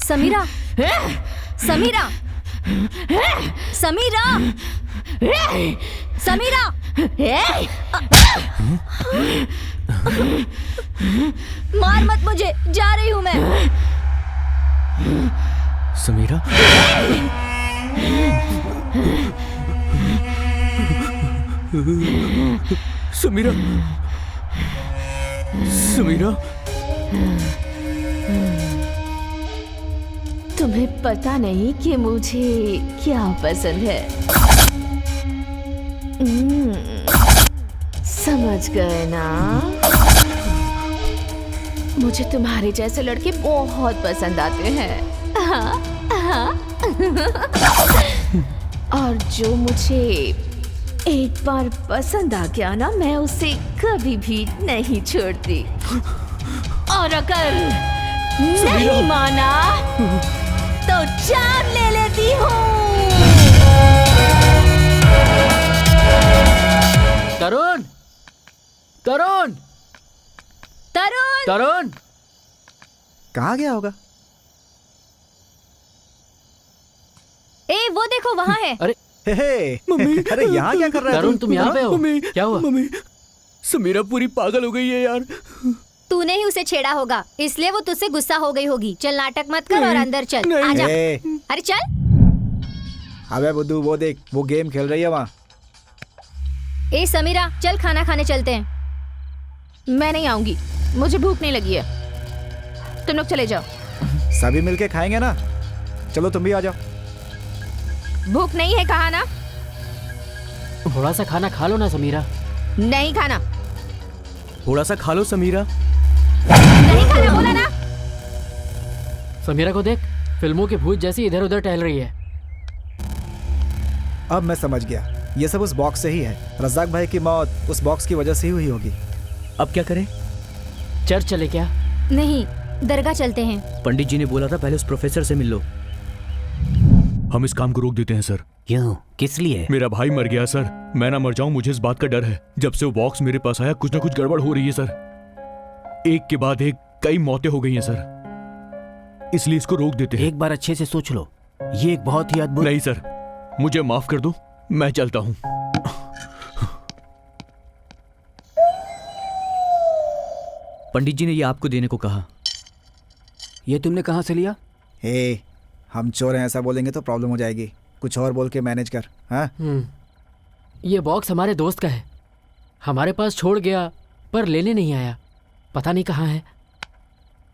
समीरा, समीरा, समीरा, समीरा। मार मत मुझे, जा रही हूं मैं। समीरा, समीरा, समीरा। तुम्हें पता नहीं कि मुझे क्या पसंद है। समझ गए ना? मुझे तुम्हारे जैसे लड़के बहुत पसंद आते हैं। और जो मुझे एक बार पसंद आ गया ना, मैं उसे कभी भी नहीं छोड़ती। और अगर नहीं माना तो जान ले लेती हूँ। तरुण, तरुण, तरुण, तरुण। कहाँ गया होगा? ए वो देखो वहाँ है। अरे हे, अरे यहाँ क्या कर रहा है तरुण, तुम यहाँ पे हो? मम्मी, क्या हुआ? मम्मी, समीरा पूरी पागल हो गई है यार। तूने ही उसे छेड़ा होगा, इसलिए वो तुझसे गुस्सा हो गई होगी। चल नाटक मत कर और अंदर चल। आजा। ए, अरे चल। अबे बुद्धू, वो देख, वो गेम खेल रही है वहाँ। ए समीरा, चल खाना खाने चलते हैं। मैं नहीं आऊंगी, मुझे भूख नहीं लगी है। तुम लोग चले जाओ। सभी मिलके खाएंगे ना। चलो तुम भी आ जाओ। भूख नहीं है कहा ना? थोड़ा सा खाना खा लो ना समीरा। नहीं खाना। थोड़ा सा खा लो समीरा। नहीं खाना बोला ना। समीरा को देख, फिल्मों के भूत जैसी इधर उधर टहल रही है। अब मैं समझ गया, ये सब उस बॉक्स से ही है। रज़ाक भाई की मौत उस बॉक्स की वजह से ही हुई होगी। अब क्या करें? चर्च चले क्या? नहीं, दरगाह चलते हैं। पंडित जी ने बोला था पहले उस प्रोफेसर से मिल लो। हम इस काम को रोक देते हैं सर। क्यों? किस लिए? मेरा भाई मर गया सर, मैं ना मर जाऊं, मुझे इस बात का डर है। जब से वो बॉक्स मेरे पास आया, कुछ ना कुछ गड़बड़ हो रही है सर। एक के बाद एक कई मौतें हो गई हैं सर, इसलिए इसको रोक देते हैं। एक बार अच्छे से सोच लो, ये एक बहुत ही अद्भुत। नहीं सर, मुझे माफ कर दो, मैं चलता हूं। पंडित जी ने ये आपको देने को कहा। ये तुमने कहाँ से लिया? हे, हम चोर हैं ऐसा बोलेंगे तो प्रॉब्लम हो जाएगी। कुछ और बोल के मैनेज कर। हाँ, ये बॉक्स हमारे दोस्त का है, हमारे पास छोड़ गया पर लेने नहीं आया। पता नहीं कहाँ है।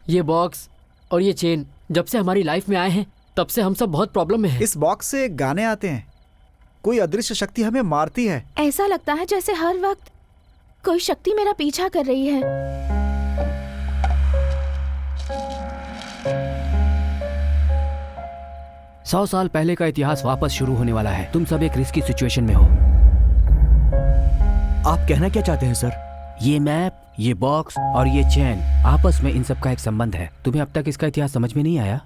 ये बॉक्स और ये चेन जब से हमारी लाइफ में आए हैं, तब से हम सब बहुत प्रॉब्लम में हैं। इस बॉक्स से गाने आते हैं। कोई अदृश्य शक्ति हमें मारती है। ऐसा लगता है जैसे हर वक्त कोई शक्ति मेरा पीछा कर रही है। 100 साल पहले का इतिहास वापस शुरू होने वाला है। तुम सब एक रिस्की सिचुएशन में हो। आप कहना क्या चाहते हैं सर? ये मैप, ये बॉक्स और ये चैन, आपस में इन सब का एक संबंध है। तुम्हें अब तक इसका इतिहास समझ में नहीं आया?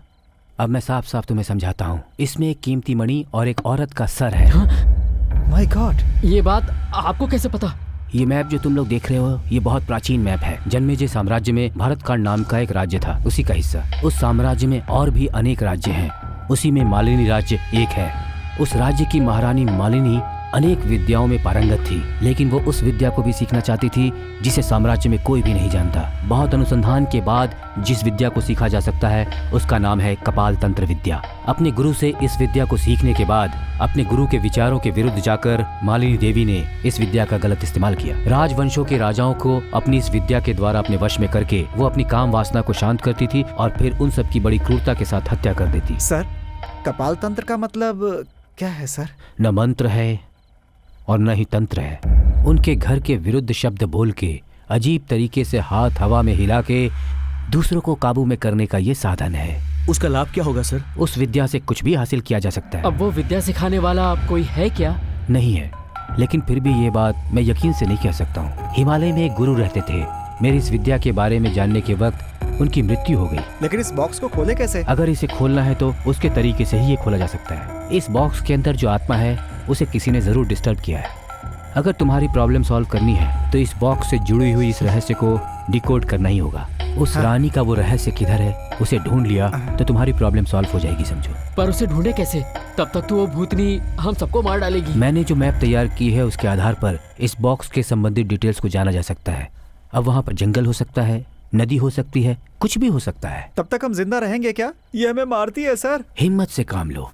अब मैं साफ साफ तुम्हें समझाता हूँ। इसमें एक कीमती मणि और एक औरत का सर है। माय गॉड, ये बात आपको कैसे पता? ये मैप जो तुम लोग देख रहे हो, ये बहुत प्राचीन मैप है। जन्मेजय साम्राज्य में भारत का नाम का एक राज्य था, उसी का हिस्सा। उस साम्राज्य में और भी अनेक राज्य हैं, उसी में मालिनी राज्य एक है। उस राज्य की महारानी मालिनी अनेक विद्याओं में पारंगत थी, लेकिन वो उस विद्या को भी सीखना चाहती थी जिसे साम्राज्य में कोई भी नहीं जानता। बहुत अनुसंधान के बाद जिस विद्या को सीखा जा सकता है उसका नाम है कपाल तंत्र विद्या। अपने गुरु से इस विद्या को सीखने के बाद अपने गुरु के विचारों के विरुद्ध जाकर मालिनी देवी ने इस विद्या का गलत इस्तेमाल किया। राजवंशों के राजाओं को अपनी इस विद्या के द्वारा अपने वश में करके वो अपनी काम वासना को शांत करती थी और फिर उन सब की बड़ी क्रूरता के साथ हत्या कर देती। सर, कपाल तंत्र का मतलब क्या है सर? न मंत्र है और न ही तंत्र है। उनके घर के विरुद्ध शब्द बोल के, अजीब तरीके से हाथ हवा में हिला के दूसरों को काबू में करने का ये साधन है। उसका लाभ क्या होगा सर? उस विद्या से कुछ भी हासिल किया जा सकता है। अब वो विद्या सिखाने वाला कोई है क्या? नहीं है, लेकिन फिर भी ये बात मैं यकीन से नहीं कह सकता हूँ। हिमालय में एक गुरु रहते थे। मेरी इस विद्या के बारे में जानने के वक्त उनकी मृत्यु हो गई। लेकिन इस बॉक्स को खोले कैसे? अगर इसे खोलना है तो उसके तरीके से ही ये खोला जा सकता है। इस बॉक्स के अंदर जो आत्मा है उसे किसी ने जरूर डिस्टर्ब किया है। अगर तुम्हारी प्रॉब्लम सॉल्व करनी है तो इस बॉक्स से जुड़ी हुई इस रहस्य को डिकोड करना ही होगा। उस रानी का वो रहस्य किधर है, उसे ढूंढ लिया तो तुम्हारी प्रॉब्लम सॉल्व हो जाएगी, समझो। पर उसे ढूंढे कैसे? तब तक तो वो भूतनी हम सबको मार डालेगी। मैंने जो मैप तैयार की है उसके आधार पर इस बॉक्स के संबंधित डिटेल्स को जाना जा सकता है। अब वहाँ पर जंगल हो सकता है, नदी हो सकती है, कुछ भी हो सकता है। तब तक हम जिंदा रहेंगे क्या? ये हमें मारती है सर। हिम्मत से काम लो।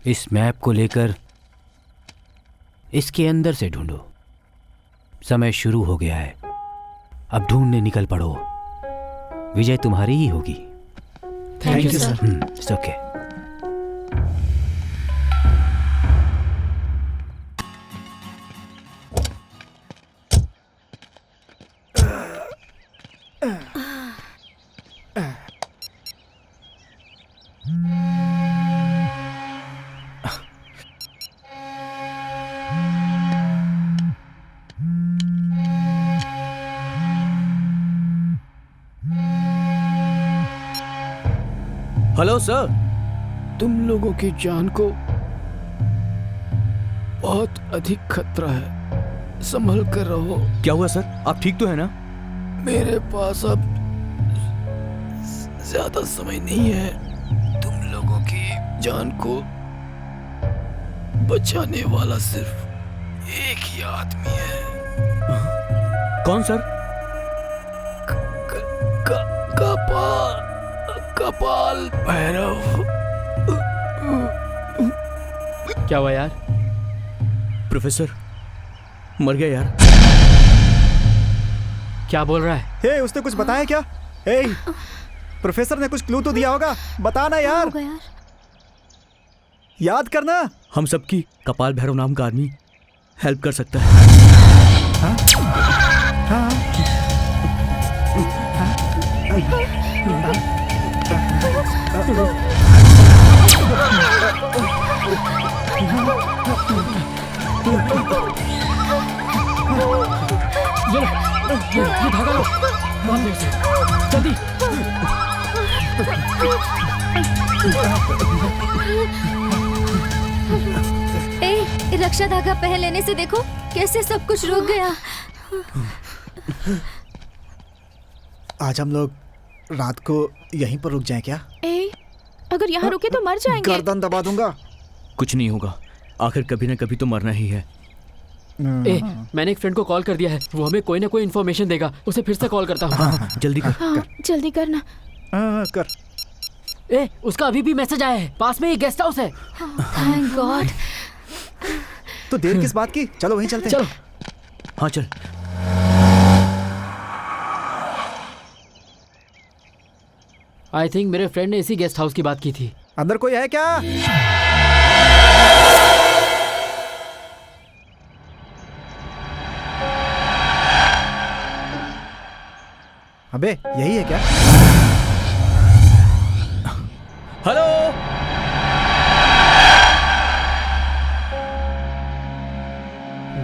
इस मैप को लेकर इसके अंदर से ढूंढो। समय शुरू हो गया है, अब ढूंढने निकल पड़ो। विजय तुम्हारी ही होगी। Thank you sir. It's okay. Hello sir. तुम लोगों की जान को बहुत अधिक खतरा है, संभल कर रहो। क्या हुआ सर, आप ठीक तो है ना? मेरे पास अब ज्यादा समय नहीं है। तुम लोगों की जान को बचाने वाला सिर्फ एक ही आदमी है। कौन सर? कपाल भैरव। क्या हुआ यार? प्रोफेसर मर गया यार। क्या बोल रहा है? हे, उसने कुछ बताया क्या? हे, प्रोफेसर ने कुछ क्लू तो दिया होगा, बताना यार। याद करना। हम सबकी कपाल भैरव नाम का आदमी हेल्प कर सकता है। ये धागा लो, बांध दो इसे, जल्दी। रक्षा धागा पहन लेने से देखो कैसे सब कुछ रुक गया। आज हम लोग रात को यहीं पर रुक जाएं क्या? अगर यहाँ रुके तो मर जाएंगे। गर्दन दबा दूंगा। कुछ नहीं होगा, आखिर कभी ना कभी तो मरना ही है। मैंने एक फ्रेंड को कॉल कर दिया है, वो हमें कोई ना कोई इन्फॉर्मेशन देगा। उसे फिर से कॉल करता हूँ। जल्दी कर। जल्दी करना। कर। उसका अभी भी मैसेज आया है, पास में ही गेस्ट हाउस है। Thank God. तो देर किस बात की, चलो वहीं चलते हैं। चलो। हाँ चल। आई थिंक मेरे फ्रेंड ने इसी गेस्ट हाउस की बात की थी। अंदर कोई है क्या? अबे यही है क्या? हेलो।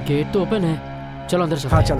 गेट तो ओपन है, चलो अंदर चलते हैं। हाँ चलो।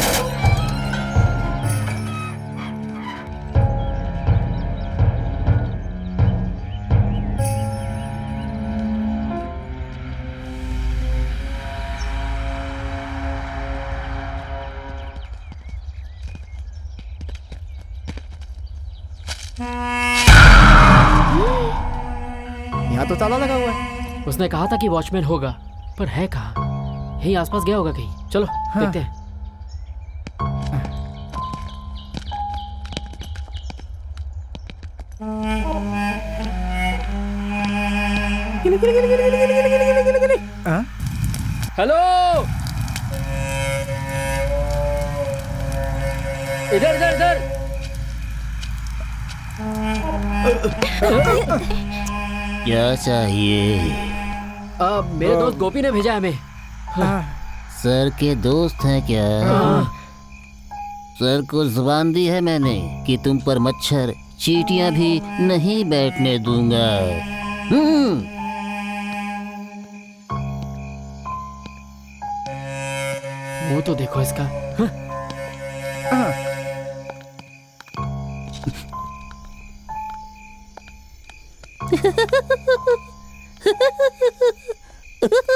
यहाँ तो ताला लगा हुआ है। उसने कहा था कि वॉचमैन होगा, पर है कहाँ? यहीं आसपास गया होगा कहीं। चलो देखते हैं। हेलो, इधर इधर इधर। क्या चाहिए? मेरे दोस्त गोपी ने भेजा हमें। सर के दोस्त हैं क्या? सर को जुबान दी है मैंने कि तुम पर मच्छर चींटियां भी नहीं बैठने दूंगा। वो तो देखो इसका।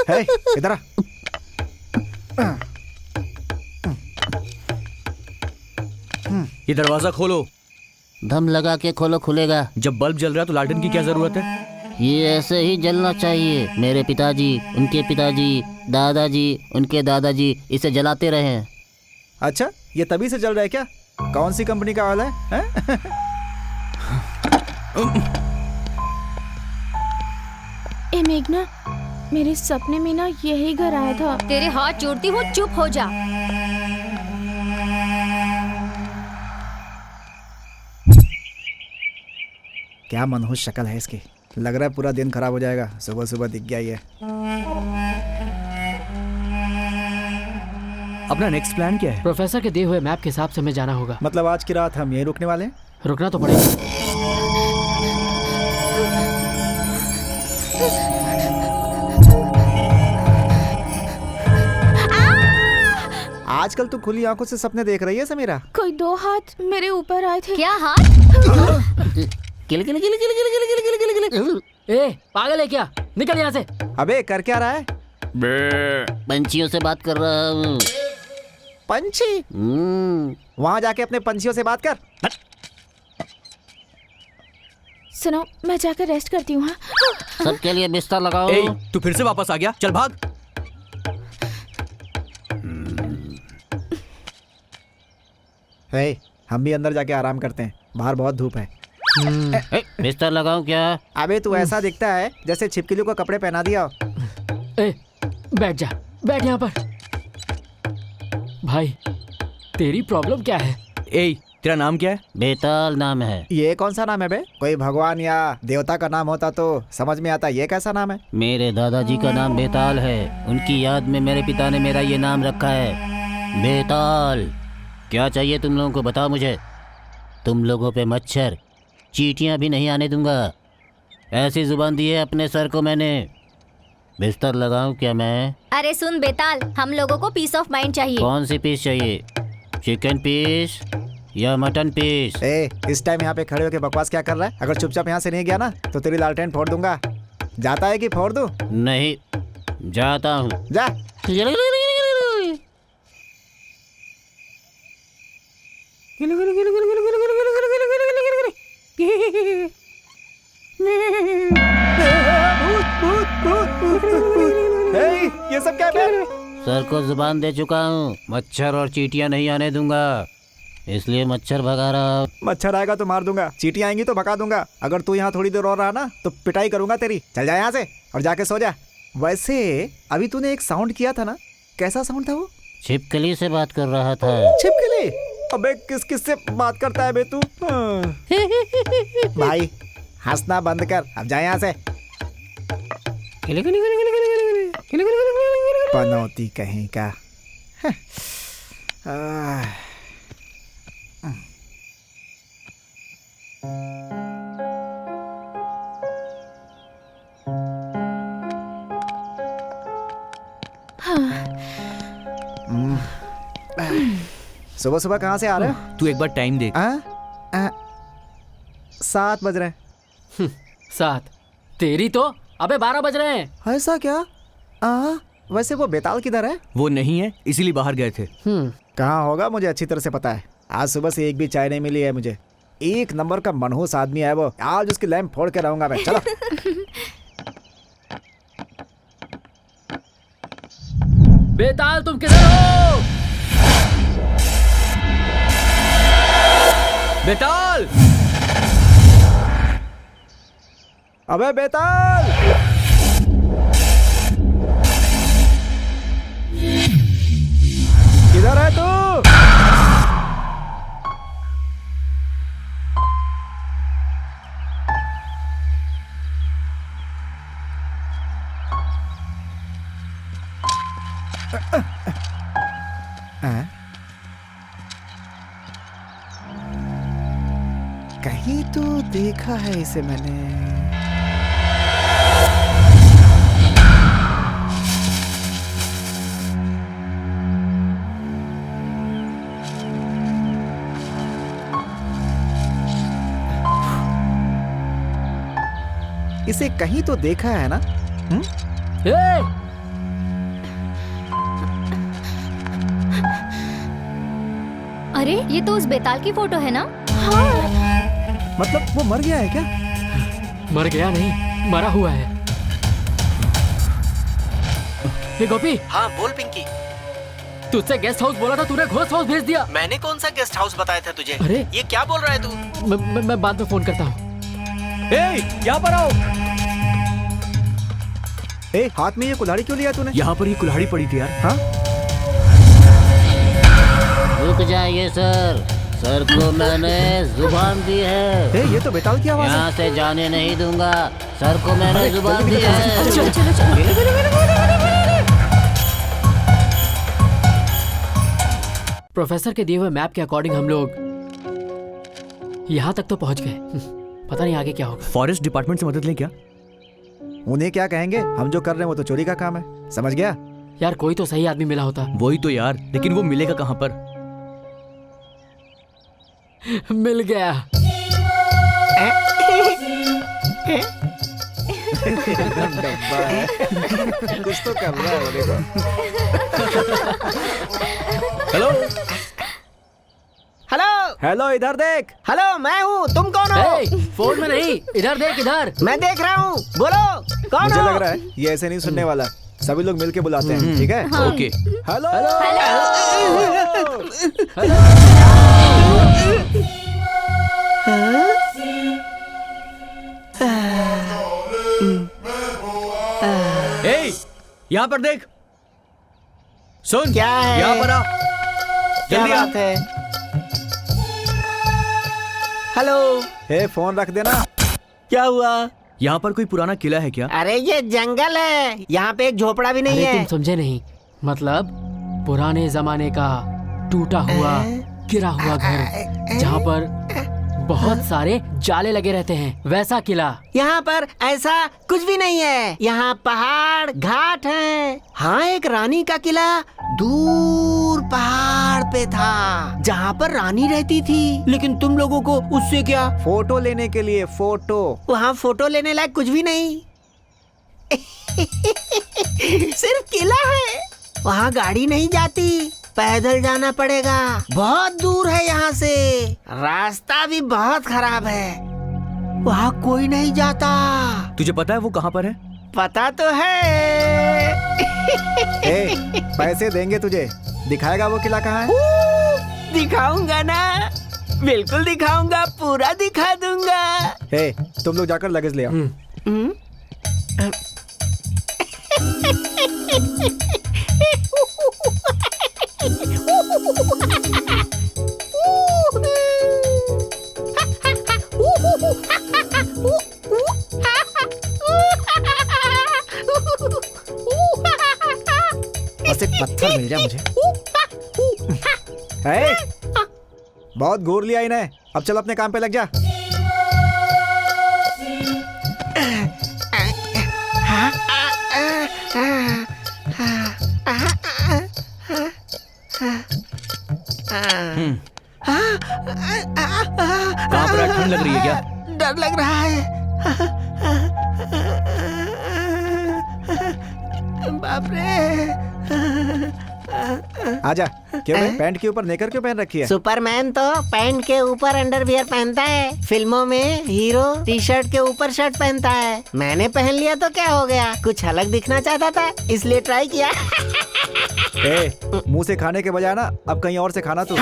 हे, इधर आ। ये दरवाजा खोलो। दम लगा के खोलो, खुलेगा। जब बल्ब जल रहा है तो लालटेन की क्या जरूरत है? ये ऐसे ही जलना चाहिए। मेरे पिताजी, उनके पिताजी, दादाजी, उनके दादाजी इसे जलाते रहे हैं। अच्छा, ये तभी से जल रहा है क्या? कौन सी कंपनी का ऑयल है? ए मेघना, मेरे सपने में ना यही घर आया था। तेरे हाथ जोड़ती हूँ, चुप हो जा। क्या मनहूस शक्ल है इसकी। लग रहा है पूरा दिन खराब हो जाएगा। सुबह सुबह दिख गया ये। अपना नेक्स्ट प्लान क्या है? प्रोफेसर के दिए हुए मैप के हिसाब से हमें जाना होगा। मतलब आज की रात हम यहीं रुकने वाले हैं? रुकना तो पड़ेगा। आजकल तू खुली आंखों से सपने देख रही है समीरा। कोई 2 हाथ मेरे ऊपर आए थे। क्या हाथ? किल किल किल किल किल किल किल किल किल किल। ए, पागल है क्या? निकल यहाँ से। अबे कर क्या रहा है? पंछियों से बात कर रहा हूँ। पंछी? वहाँ जाके अपने पंछियों से बात कर। सुनो, मैं जाकर रेस्ट करती हूँ। सबके लिए बिस्तर लगाओ। ए, तू फिर से वापस आ गया? चल भाग। हे, हम भी अंदर जाके आराम करते हैं, बाहर बहुत धूप है। बिस्तर लगाऊं क्या? अबे तू ऐसा दिखता है जैसे छिपकलियों को कपड़े पहना दिया हो। ए, बैठ जा, बैठ यहाँ पर। भाई, तेरी प्रॉब्लम क्या है? ए, तेरा नाम क्या है? बेताल नाम है। ये कौन सा नाम है बे? कोई भगवान या देवता का नाम होता तो समझ में आता। ये कैसा नाम है? मेरे दादाजी का नाम बेताल है। उनकी याद में मेरे पिता ने मेरा ये नाम रखा है, बेताल। क्या चाहिए तुम लोगों को, बताओ मुझे। तुम लोगों पे मच्छर, चींटियां भी नहीं आने दूंगा। ऐसी जुबान दी है अपने सर को मैंने। बिस्तर लगाऊं क्या मैं? अरे सुन बेताल, हम लोगों को पीस ऑफ माइंड चाहिए। कौन सी पीस चाहिए? चिकन पीस या मटन पीस? ए, इस टाइम यहाँ पे खड़े होके बकवास क्या कर रहा है? अगर चुपचाप यहाँ से नहीं गया ना तो तेरी लालटेन फोड़ दूंगा। जाता है कि फोड़ दूं? नहीं, जाता हूँ। जा। ये सब क्या है? सर को जुबान दे चुका हूँ, मच्छर और चींटियां नहीं आने दूंगा, इसलिए मच्छर भगा रहा हूँ। मच्छर आएगा तो मार दूंगा, चींटियां आएंगी तो भगा दूंगा। अगर तू यहाँ थोड़ी देर और रहा ना तो पिटाई करूंगा तेरी। चल जा यहाँ से और जाके सो जा। वैसे अभी तूने एक साउंड किया था ना, कैसा साउंड था वो? छिपकली से बात कर रहा था। छिपकली? अबे किस किस से बात करता है बे तू? भाई हंसना बंद कर, अब जा यहाँ से। पनौती कहीं का। सुबह सुबह कहाँ से आ रहे हो? तू एक बार टाइम देख। 7 बज रहे हैं। 7? तेरी तो अबे 12 बज रहे हैं। ऐसा क्या? वैसे वो बेताल किधर है? वो नहीं है, इसीलिए बाहर गए थे। कहाँ होगा मुझे अच्छी तरह से पता है। आज सुबह से एक भी चाय नहीं मिली है मुझे। एक नंबर का मनहूस आदमी है वो। आज उसकी लैंप फोड़ के रहूंगा मैं। चलो। बेताल तुम किधर हो? बेताल! अबे बेताल! किधर है तू? कहीं तो देखा है इसे मैंने। इसे कहीं तो देखा है ना? अरे ये तो उस बेताल की फोटो है ना? मतलब वो मर गया है क्या? मर गया नहीं, मरा हुआ है। हे गोपी। हाँ बोल पिंकी। तुझसे गेस्ट हाउस बोला था, तूने घोस्ट हाउस भेज दिया। मैंने कौन सा गेस्ट हाउस बताया था तुझे? अरे ये क्या बोल रहा है तू? मैं बाद में फोन करता हूँ। यहाँ पर आओ। हाथ में ये कुल्हाड़ी क्यों लिया तूने? यहाँ पर ये कुल्हाड़ी पड़ी थी यार। हाँ? रुक जाइए सर, सर को मैंने जुबान दी है। ये तो बेताल की आवाज है। यहाँ से जाने नहीं दूंगा, सर को मैंने जुबान दी है। चलो चलो चलो। प्रोफेसर के दिए हुए मैप के अकॉर्डिंग हम लोग यहाँ तक तो पहुँच गए। पता नहीं आगे क्या होगा। फॉरेस्ट डिपार्टमेंट से मदद लें क्या? उन्हें क्या कहेंगे? हम जो कर रहे हैं वो तो चोरी का काम है, समझ गया? यार कोई तो सही आदमी मिला होता। वही तो यार, लेकिन वो मिलेगा कहाँ पर? मिल गया। कुछ तो कर रहा है देखो। हेलो हेलो हेलो, इधर देख। हेलो, मैं हूँ, तुम कौन हो? फोन में नहीं, इधर देख इधर। मैं देख रहा हूँ, बोलो कौन मुझे हो? लग रहा है ये ऐसे नहीं सुनने वाला, सभी लोग मिलके बुलाते हैं, ठीक है? ओके। हेलो यहाँ पर देख, सुन। क्या है? यहाँ पर आ, क्या जल्दी आ। बात है? हेलो। फोन रख देना। क्या हुआ? यहाँ पर कोई पुराना किला है क्या? अरे ये जंगल है, यहाँ पे एक झोपड़ा भी नहीं अरे है। तुम समझे नहीं, मतलब पुराने जमाने का टूटा हुआ गिरा हुआ घर जहाँ पर बहुत सारे जाले लगे रहते हैं, वैसा किला। यहाँ पर ऐसा कुछ भी नहीं है, यहाँ पहाड़ घाट है। हाँ, एक रानी का किला दूर पहाड़ पे था जहाँ पर रानी रहती थी, लेकिन तुम लोगों को उससे क्या? फोटो लेने के लिए फोटो। वहाँ फोटो लेने लायक कुछ भी नहीं। सिर्फ किला है, वहाँ गाड़ी नहीं जाती, पैदल जाना पड़ेगा, बहुत दूर है यहाँ से, रास्ता भी बहुत खराब है, वहाँ कोई नहीं जाता। तुझे पता है वो कहाँ पर है? पता तो है। पैसे देंगे तुझे, दिखाएगा वो किला कहाँ है? दिखाऊंगा ना, बिल्कुल दिखाऊंगा, पूरा दिखा दूंगा। तुम लोग जाकर लगेज ले आओ। बस एक पत्थर मिल जाए मुझे। बहुत घूर लिया इन्हें, अब चल अपने काम पे लग जा। कहाँ पर? ठंड लग रही है क्या? डर लग रहा है। बाप रे। आजा। क्यों बे? पैंट के ऊपर नेकर क्यों पहन रखी है? सुपरमैन तो पैंट के ऊपर अंडरवियर पहनता है, फिल्मों में हीरो टी शर्ट के ऊपर शर्ट पहनता है। मैंने पहन लिया तो क्या हो गया, कुछ अलग दिखना चाहता था इसलिए ट्राई किया। मुंह से खाने के बजाय ना अब कहीं और से खाना तू।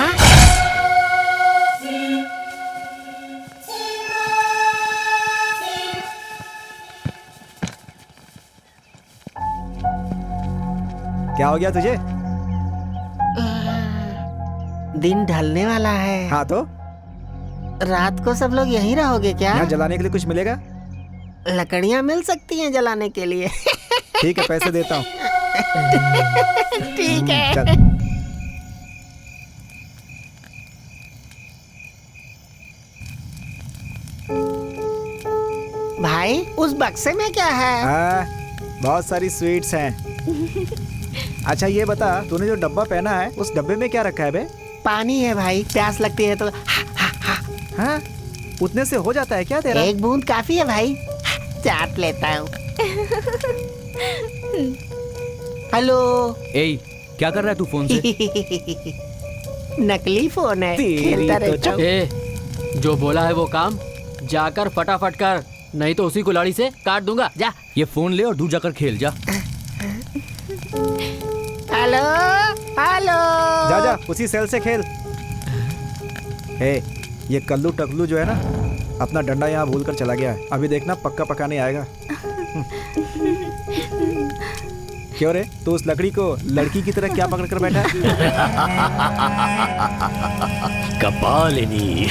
क्या हो गया तुझे? दिन ढलने वाला है। हाँ तो रात को सब लोग यहीं रहोगे क्या? यहाँ जलाने के लिए कुछ मिलेगा? लकड़ियाँ मिल सकती हैं जलाने के लिए। ठीक है, पैसे देता हूँ। ठीक है। चल। भाई उस बक्से में क्या है? बहुत सारी स्वीट्स हैं। अच्छा ये बता, तूने जो डब्बा पहना है उस डब्बे में क्या रखा है बे? पानी है भाई, प्यास लगती है तो। हाँ, उतने से हो जाता है क्या तेरा? एक बूंद काफी है भाई, चाट लेता हूँ। हेलो। क्या कर रहा है तू फोन से? नकली फोन है, खेलता रहता हूँ। ए, जो बोला है वो काम जाकर फटाफट कर, नहीं तो उसी कुल्हाड़ी से काट दूंगा। जा। ये फोन ले और दूर जाकर खेल जा। Hello hello. जा जा उसी सेल से खेल। हे, ये कल्लू टकलू जो है ना, अपना डंडा यहाँ भूल कर चला गया है। अभी देखना पक्का पक्का नहीं आएगा। क्यों रे, तू उस लकड़ी को लड़की की तरह क्या पकड़ कर बैठा है? कपालिनी,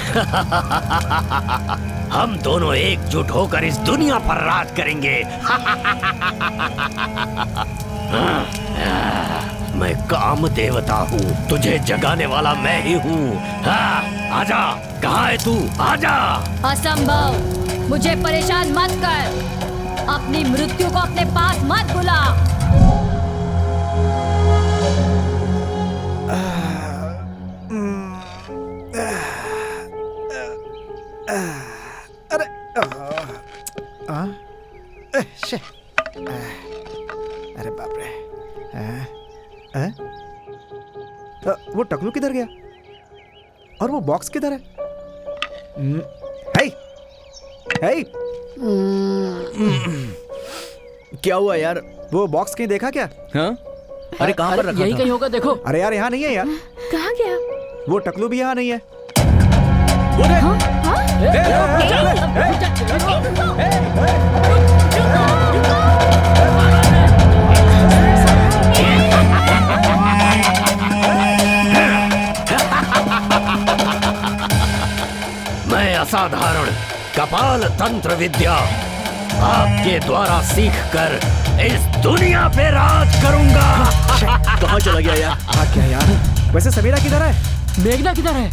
हम दोनों एकजुट होकर इस दुनिया पर राज करेंगे। मैं काम देवता हूँ, तुझे जगाने वाला मैं ही हूँ। आजा, कहाँ है तू? आजा। असंभव, मुझे परेशान मत कर, अपनी मृत्यु को अपने पास मत बुला। अरे अरे बाप रे। वो टकलू किधर गया और वो बॉक्स किधर है? हे, क्या हुआ यार? वो बॉक्स कहीं देखा क्या? हाँ? अरे कहाँ पर रखा यही था? कहीं होगा, देखो। अरे यार यहाँ नहीं है यार। कहाँ गया? वो टकलू भी यहाँ नहीं है। मैं असाधारण कपाल तंत्र विद्या आपके द्वारा सीखकर इस दुनिया पे राज करूंगा। कहाँ चला गया यार? हाँ क्या यार? वैसे समीरा किधर है? मेघना किधर है?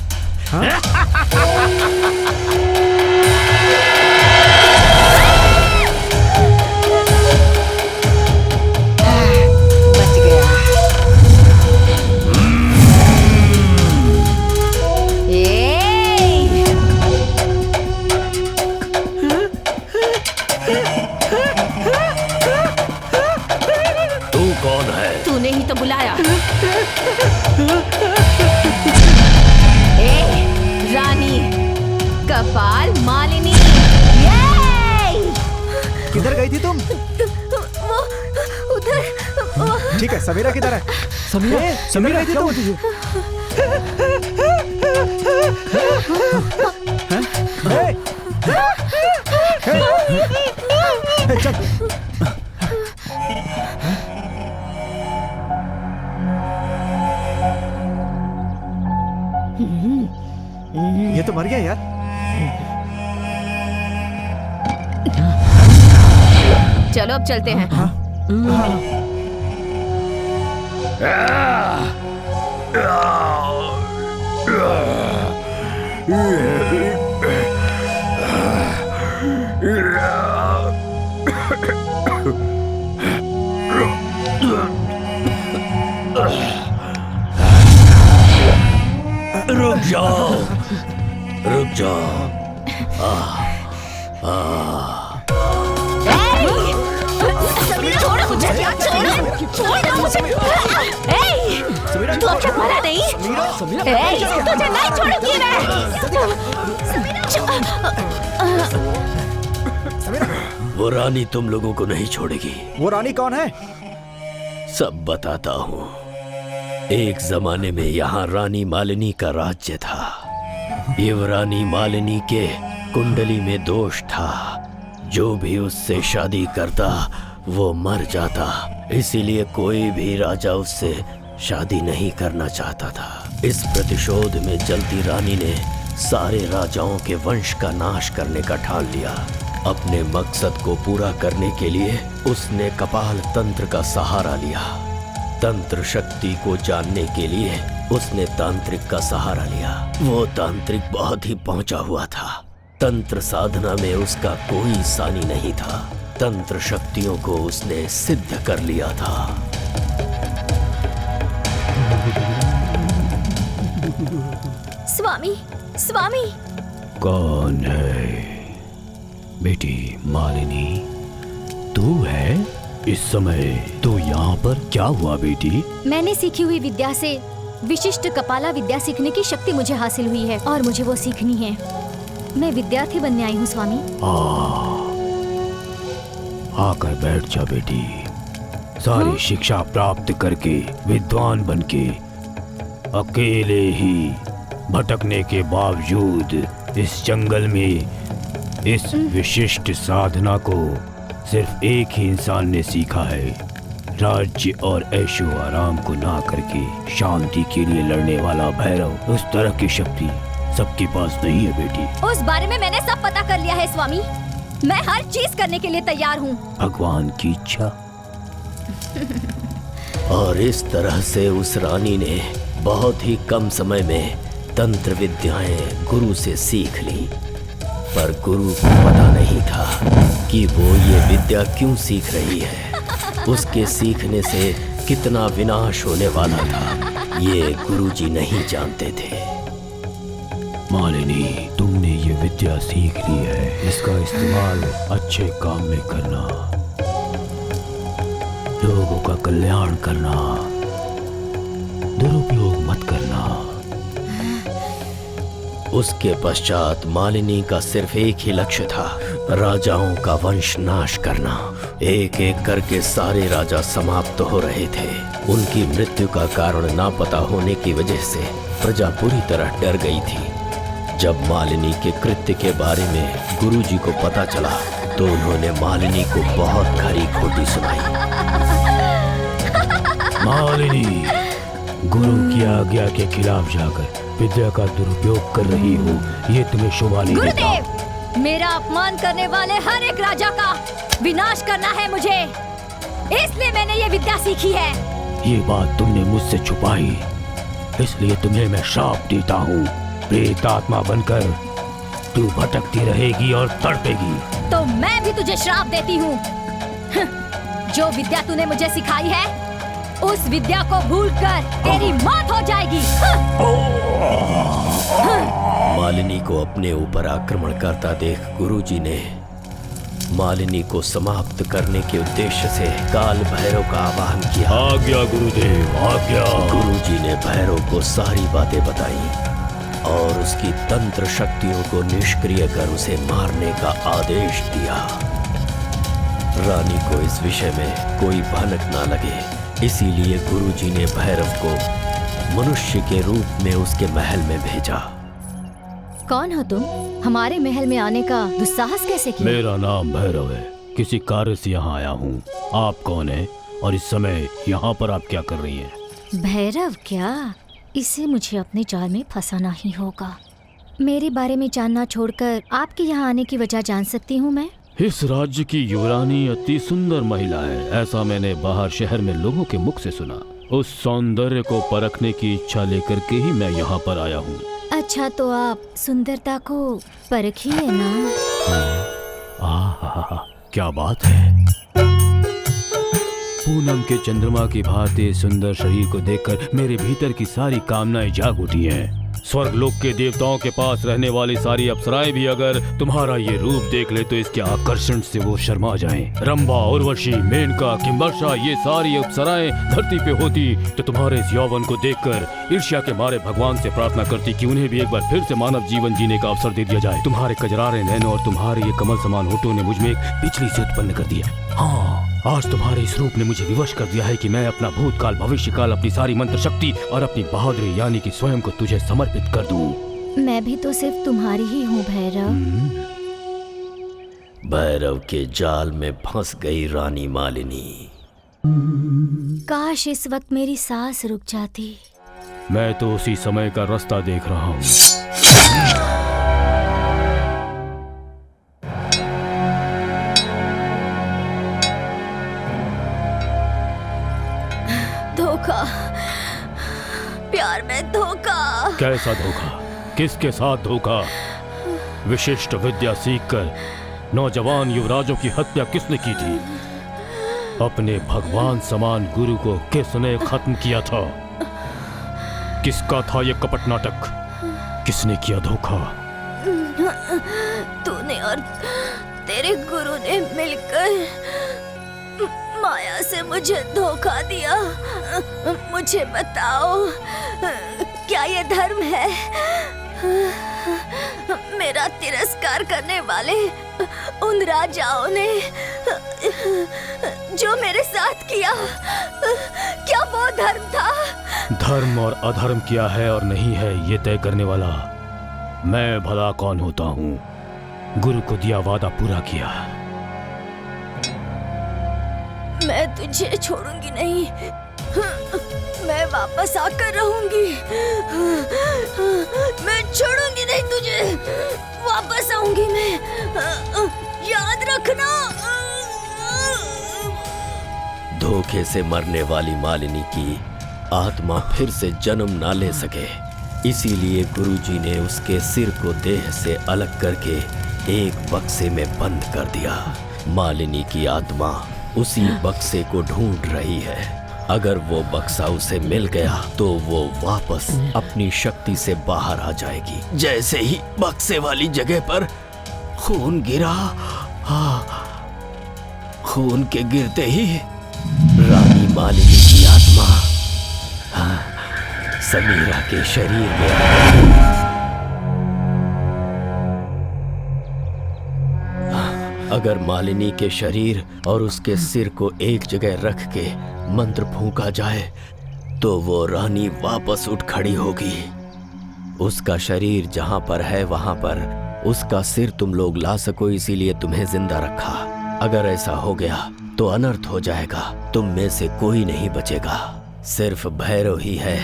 बच गया। तू कौन है? तूने ही तो बुलाया। रानी कपाल मालिनी। किधर गई थी तुम? वो उधर। ठीक है, समीरा किधर है? समीरा गई थी तुम? चल। ये तो मर गया यार। चलो अब चलते हैं। रुक जाओ, रुक जाओ। छोड़ो मुझे, छोड़ दो मुझे। तू अब तक मरा नहीं? तुझे नहीं छोड़ूंगी मैं। वो रानी तुम लोगों को नहीं छोड़ेगी। वो रानी कौन है? सब बताता हूँ। एक जमाने में यहाँ रानी मालिनी का राज्य था। ये रानी मालिनी के कुंडली में दोष था। जो भी उससे शादी करता वो मर जाता, इसीलिए कोई भी राजा उससे शादी नहीं करना चाहता था। इस प्रतिशोध में जलती रानी ने सारे राजाओं के वंश का नाश करने का ठान लिया। अपने मकसद को पूरा करने के लिए उसने कपाल तंत्र का सहारा लिया। तंत्र शक्ति को जानने के लिए उसने तांत्रिक का सहारा लिया। वो तांत्रिक बहुत ही पहुंचा हुआ था। तंत्र साधना में उसका कोई सानी नहीं था। तंत्र शक्तियों को उसने सिद्ध कर लिया था। स्वामी, स्वामी। कौन है? बेटी मालिनी, तू है? इस समय तो यहाँ पर क्या हुआ बेटी? मैंने सीखी हुई विद्या से विशिष्ट कपाला विद्या सीखने की शक्ति मुझे हासिल हुई है और मुझे वो सीखनी है। मैं विद्यार्थी बनने आई हूँ स्वामी। आकर बैठ जा बेटी। सारी शिक्षा प्राप्त करके विद्वान बनके अकेले ही भटकने के बावजूद इस जंगल में इस विशिष्ट साधना को सिर्फ एक ही इंसान ने सीखा है। राज्य और ऐशो आराम को ना करके शांति के लिए लड़ने वाला भैरव। उस तरह की शक्ति सबके पास नहीं है बेटी। उस बारे में मैंने सब पता कर लिया है स्वामी। मैं हर चीज करने के लिए तैयार हूँ। भगवान की इच्छा। और इस तरह से उस रानी ने बहुत ही कम समय में तंत्र विद्याएं गुरु से सीख ली। पर गुरु को पता नहीं था कि वो ये विद्या क्यों सीख रही है। उसके सीखने से कितना विनाश होने वाला था ये गुरुजी नहीं जानते थे। मालिनी, तुमने ये विद्या सीख ली है, इसका इस्तेमाल अच्छे काम में करना, लोगों का कल्याण करना, दुरुपयोग मत करना। उसके पश्चात मालिनी का सिर्फ एक ही लक्ष्य था, राजाओं का वंश नाश करना। एक एक करके सारे राजा समाप्त हो रहे थे। उनकी मृत्यु का कारण ना पता होने की वजह से प्रजा पूरी तरह डर गई थी। जब मालिनी के कृत्य के बारे में गुरुजी को पता चला तो उन्होंने मालिनी को बहुत खरी खोटी सुनाई। मालिनी, गुरु की आज्ञा के खिलाफ जाकर विद्या का दुरुपयोग कर रही हो, ये तुम्हें शोभा नहीं देता। गुरुदेव, मेरा अपमान करने वाले हर एक राजा का विनाश करना है मुझे, इसलिए मैंने ये विद्या सीखी है। ये बात तुमने मुझसे छुपाई, इसलिए तुम्हें मैं श्राप देता हूँ। प्रेत आत्मा बनकर तू भटकती रहेगी और तड़पेगी। तो मैं भी तुझे श्राप देती हूँ। जो विद्या तूने मुझे सिखाई है, उस विद्या को भूलकर तेरी मौत हो जाएगी। मालिनी को अपने ऊपर आक्रमण करता देख गुरुजी ने मालिनी को समाप्त करने के उद्देश्य से काल भैरव का आवाहन किया। आज्ञा गुरुदेव, आज्ञा। गुरुजी ने भैरव को सारी बातें बताई और उसकी तंत्र शक्तियों को निष्क्रिय कर उसे मारने का आदेश दिया। रानी को इस विषय में कोई भनक ना लगे, इसीलिए गुरुजी ने भैरव को मनुष्य के रूप में उसके महल में भेजा। कौन हो तुम? हमारे महल में आने का दुस्साहस कैसे किया? मेरा नाम भैरव है, किसी कार्य से यहाँ आया हूँ। आप कौन है और इस समय यहाँ पर आप क्या कर रही हैं? भैरव क्या? इसे मुझे अपने जाल में फंसाना ही होगा। मेरे बारे में जानना छोड़कर आपके यहाँ आने की वजह जान सकती हूँ मैं? इस राज्य की युवरानी अति सुंदर महिला है, ऐसा मैंने बाहर शहर में लोगों के मुख से सुना। उस सौंदर्य को परखने की इच्छा लेकर के ही मैं यहाँ पर आया हूँ। अच्छा, तो आप सुंदरता को परखिए ना। क्या बात है। पूनम के चंद्रमा की भांति सुंदर शरीर को देखकर मेरे भीतर की सारी कामनाएं जाग उठी हैं। स्वर्गलोक के देवताओं के पास रहने वाली सारी अप्सराएं भी अगर तुम्हारा ये रूप देख ले तो इसके आकर्षण से वो शर्मा जाएं। रंभा, उर्वशी, मेनका, किंबर्षा, ये सारी अप्सराएं धरती पे होती तो तुम्हारे इस यौवन को देखकर ईर्ष्या के मारे भगवान से प्रार्थना करती कि उन्हें भी एक बार फिर से मानव जीवन जीने का अवसर दे दिया जाए। तुम्हारे कजरारे नैनों और तुम्हारे ये कमल समान होठों ने मुझ में एक बिजली से उत्पन्न कर दिया। हाँ, आज तुम्हारे इस रूप ने मुझे विवश कर दिया है कि मैं अपना भूतकाल, भविष्यकाल, अपनी सारी मंत्र शक्ति और अपनी बहादुरी यानी कि स्वयं को तुझे समर्पित कर दूं। मैं भी तो सिर्फ तुम्हारी ही हूँ भैरव। भैरव के जाल में फंस गई रानी मालिनी। काश इस वक्त मेरी सांस रुक जाती। मैं तो उसी समय का रास्ता देख रहा हूँ। धोखा, प्यार में धोखा। कैसा धोखा? किसके साथ धोखा? विशिष्ट विद्या सीखकर नौजवान युवराजों की हत्या किसने की थी? अपने भगवान समान गुरु को किसने खत्म किया था? किसका था ये कपट नाटक? किसने किया धोखा? तूने और तेरे गुरु ने मिलकर माया से मुझे धोखा दिया। मुझे बताओ क्या ये धर्म है? मेरा तिरस्कार करने वाले उन राजाओं ने जो मेरे साथ किया, क्या वो धर्म था? धर्म और अधर्म क्या है और नहीं है ये तय करने वाला मैं भला कौन होता हूँ। गुरु को दिया वादा पूरा किया। मैं तुझे छोड़ूंगी नहीं, मैं वापस आकर रहूंगी। मैं छोड़ूंगी नहीं तुझे, वापस आऊंगी मैं, याद रखना। धोखे से मरने वाली मालिनी की आत्मा फिर से जन्म ना ले सके, इसीलिए गुरुजी ने उसके सिर को देह से अलग करके एक बक्से में बंद कर दिया। मालिनी की आत्मा उसी बक्से को ढूंढ रही है। अगर वो बक्सा उसे मिल गया तो वो वापस अपनी शक्ति से बाहर आ जाएगी। जैसे ही बक्से वाली जगह पर खून गिरा, खून के गिरते ही रानी मालिनी की आत्मा समीरा के शरीर में आ गई। अगर मालिनी के शरीर और उसके सिर को एक जगह रख के मंत्र फूंका जाए तो वो रानी वापस उठ खड़ी होगी। उसका शरीर जहां पर है वहां पर उसका सिर तुम लोग ला सको, इसीलिए तुम्हें जिंदा रखा। अगर ऐसा हो गया तो अनर्थ हो जाएगा, तुम में से कोई नहीं बचेगा। सिर्फ भैरव ही है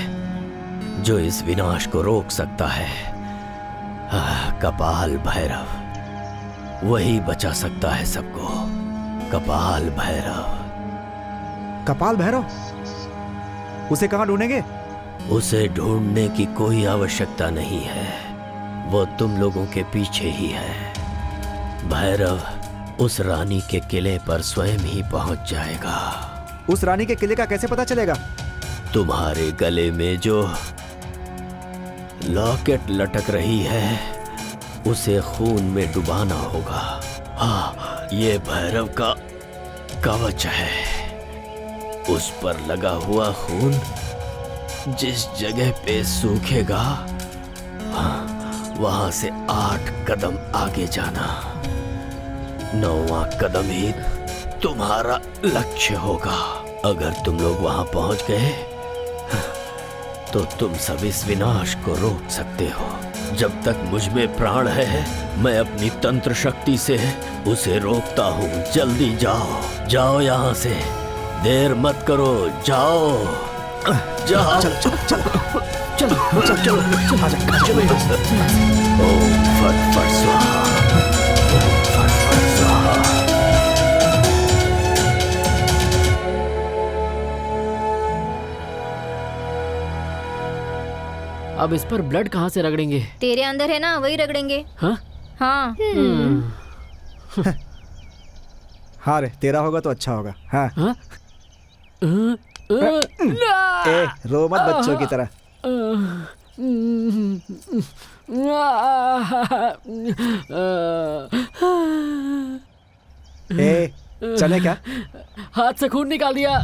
जो इस विनाश को रोक सकता है। कपाल भैरव, वही बचा सकता है सबको। कपाल भैरव। कपाल भैरव? उसे कहाँ ढूंढेंगे? उसे ढूंढने की कोई आवश्यकता नहीं है, वो तुम लोगों के पीछे ही है। भैरव उस रानी के किले पर स्वयं ही पहुंच जाएगा। उस रानी के किले का कैसे पता चलेगा? तुम्हारे गले में जो लॉकेट लटक रही है उसे खून में डुबाना होगा। हाँ, ये भैरव का कवच है। उस पर लगा हुआ खून जिस जगह पे सूखेगा, हाँ, वहां से 8 कदम आगे जाना। 9वां कदम ही तुम्हारा लक्ष्य होगा। अगर तुम लोग वहां पहुंच गए तो तुम सब इस विनाश को रोक सकते हो। जब तक मुझ में प्राण है मैं अपनी तंत्र शक्ति से उसे रोकता हूँ। जल्दी जाओ, जाओ यहाँ से, देर मत करो, जाओ जाओ। चलो चलो चलो चलो चलो चलो। ओम फट फट स्वाहा, ओम फट फट स्वाहा। अब इस पर ब्लड कहाँ से रगड़ेंगे? तेरे अंदर है ना, वही रगड़ेंगे। हाँ? हाँ। हाँ रे, तेरा होगा तो अच्छा होगा। हाँ। हाँ? ए, रो मत बच्चों की तरह। ए, चले क्या? हाथ से खून निकाल दिया।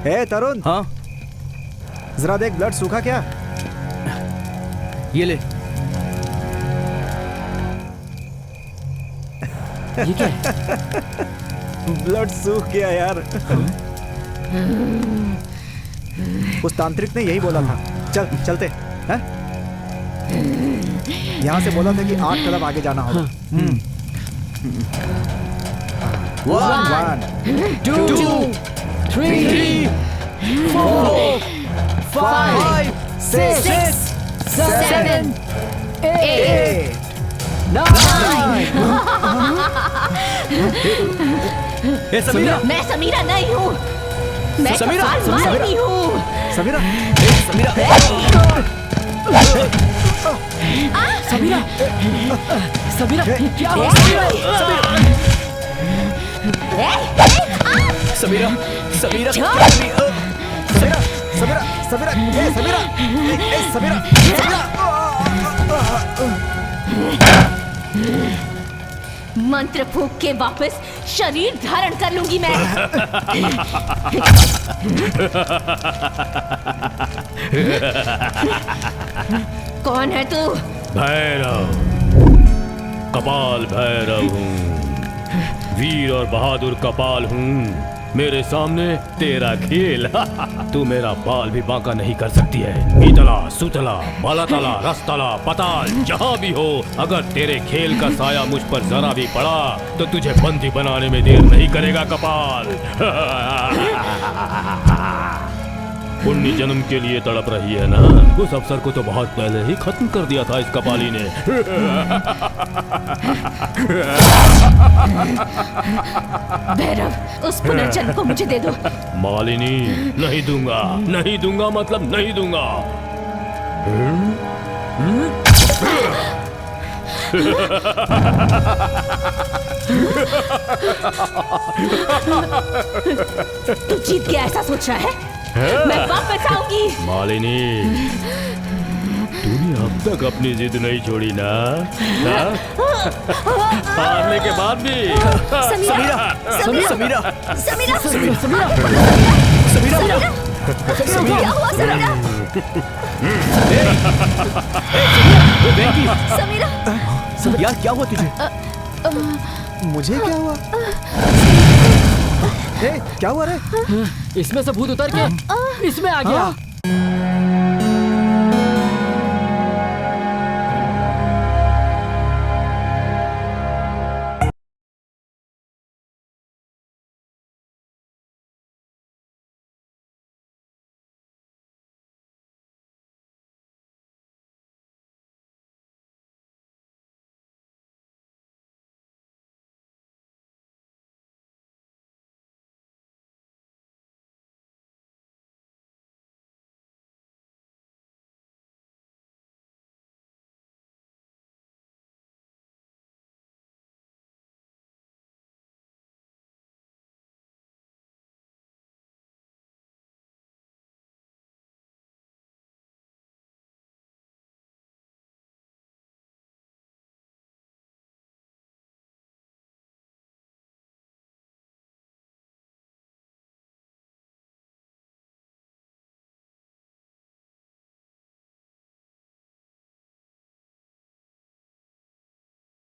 ए तरुण। हाँ? जरा देख, ब्लड सूखा क्या? ये ले। ये क्या है? ब्लड सूख गया यार। उस तांत्रिक ने यही बोला था। चल चलते हैं। यहाँ से बोला था कि 8 कदम आगे जाना होगा। 1 2 3 4 5 6 7 8 ए समीरा, मैं समीरा नहीं हूँ, मैं समीरा, कपाल मालिनी हूँ। समीरा, समीरा, समीरा, समीरा, क्या हो? समीरा, समीरा, समीरा, समीरा, समीरा, ए समीरा, ए समीरा, समीरा। मंत्र फूंक के वापस शरीर धारण कर लूंगी मैं। कौन है तू? भैरव, कपाल भैरव हूँ, वीर और बहादुर कपाल हूँ। मेरे सामने तेरा खेल तू मेरा बाल भी बांका नहीं कर सकती है। ईतला, सुतला, बालातला, रसतला, पताल, जहाँ भी हो, अगर तेरे खेल का साया मुझ पर जरा भी पड़ा तो तुझे बंदी बनाने में देर नहीं करेगा कपाल। पुण्य जन्म के लिए तड़प रही है ना? उस अफसर को तो बहुत पहले ही खत्म कर दिया था इस कपाली ने। भैरव, उस पुनर्जन्म को मुझे दे दो। मालिनी, नहीं दूंगा, नहीं दूंगा मतलब नहीं दूंगा। तू जीत गया ऐसा सोच रहा है? मैं वापस आऊंगी। मालिनी, तूने अब तक अपनी जिद नहीं छोड़ी ना? हारने के बाद भी। समीरा, समीरा, समीरा, समीरा, क्या हुआ समीरा? समीरा, यार क्या हुआ तुझे? मुझे क्या हुआ? क्या हुआ रे? इसमें से भूत उतर के इसमें आ गया।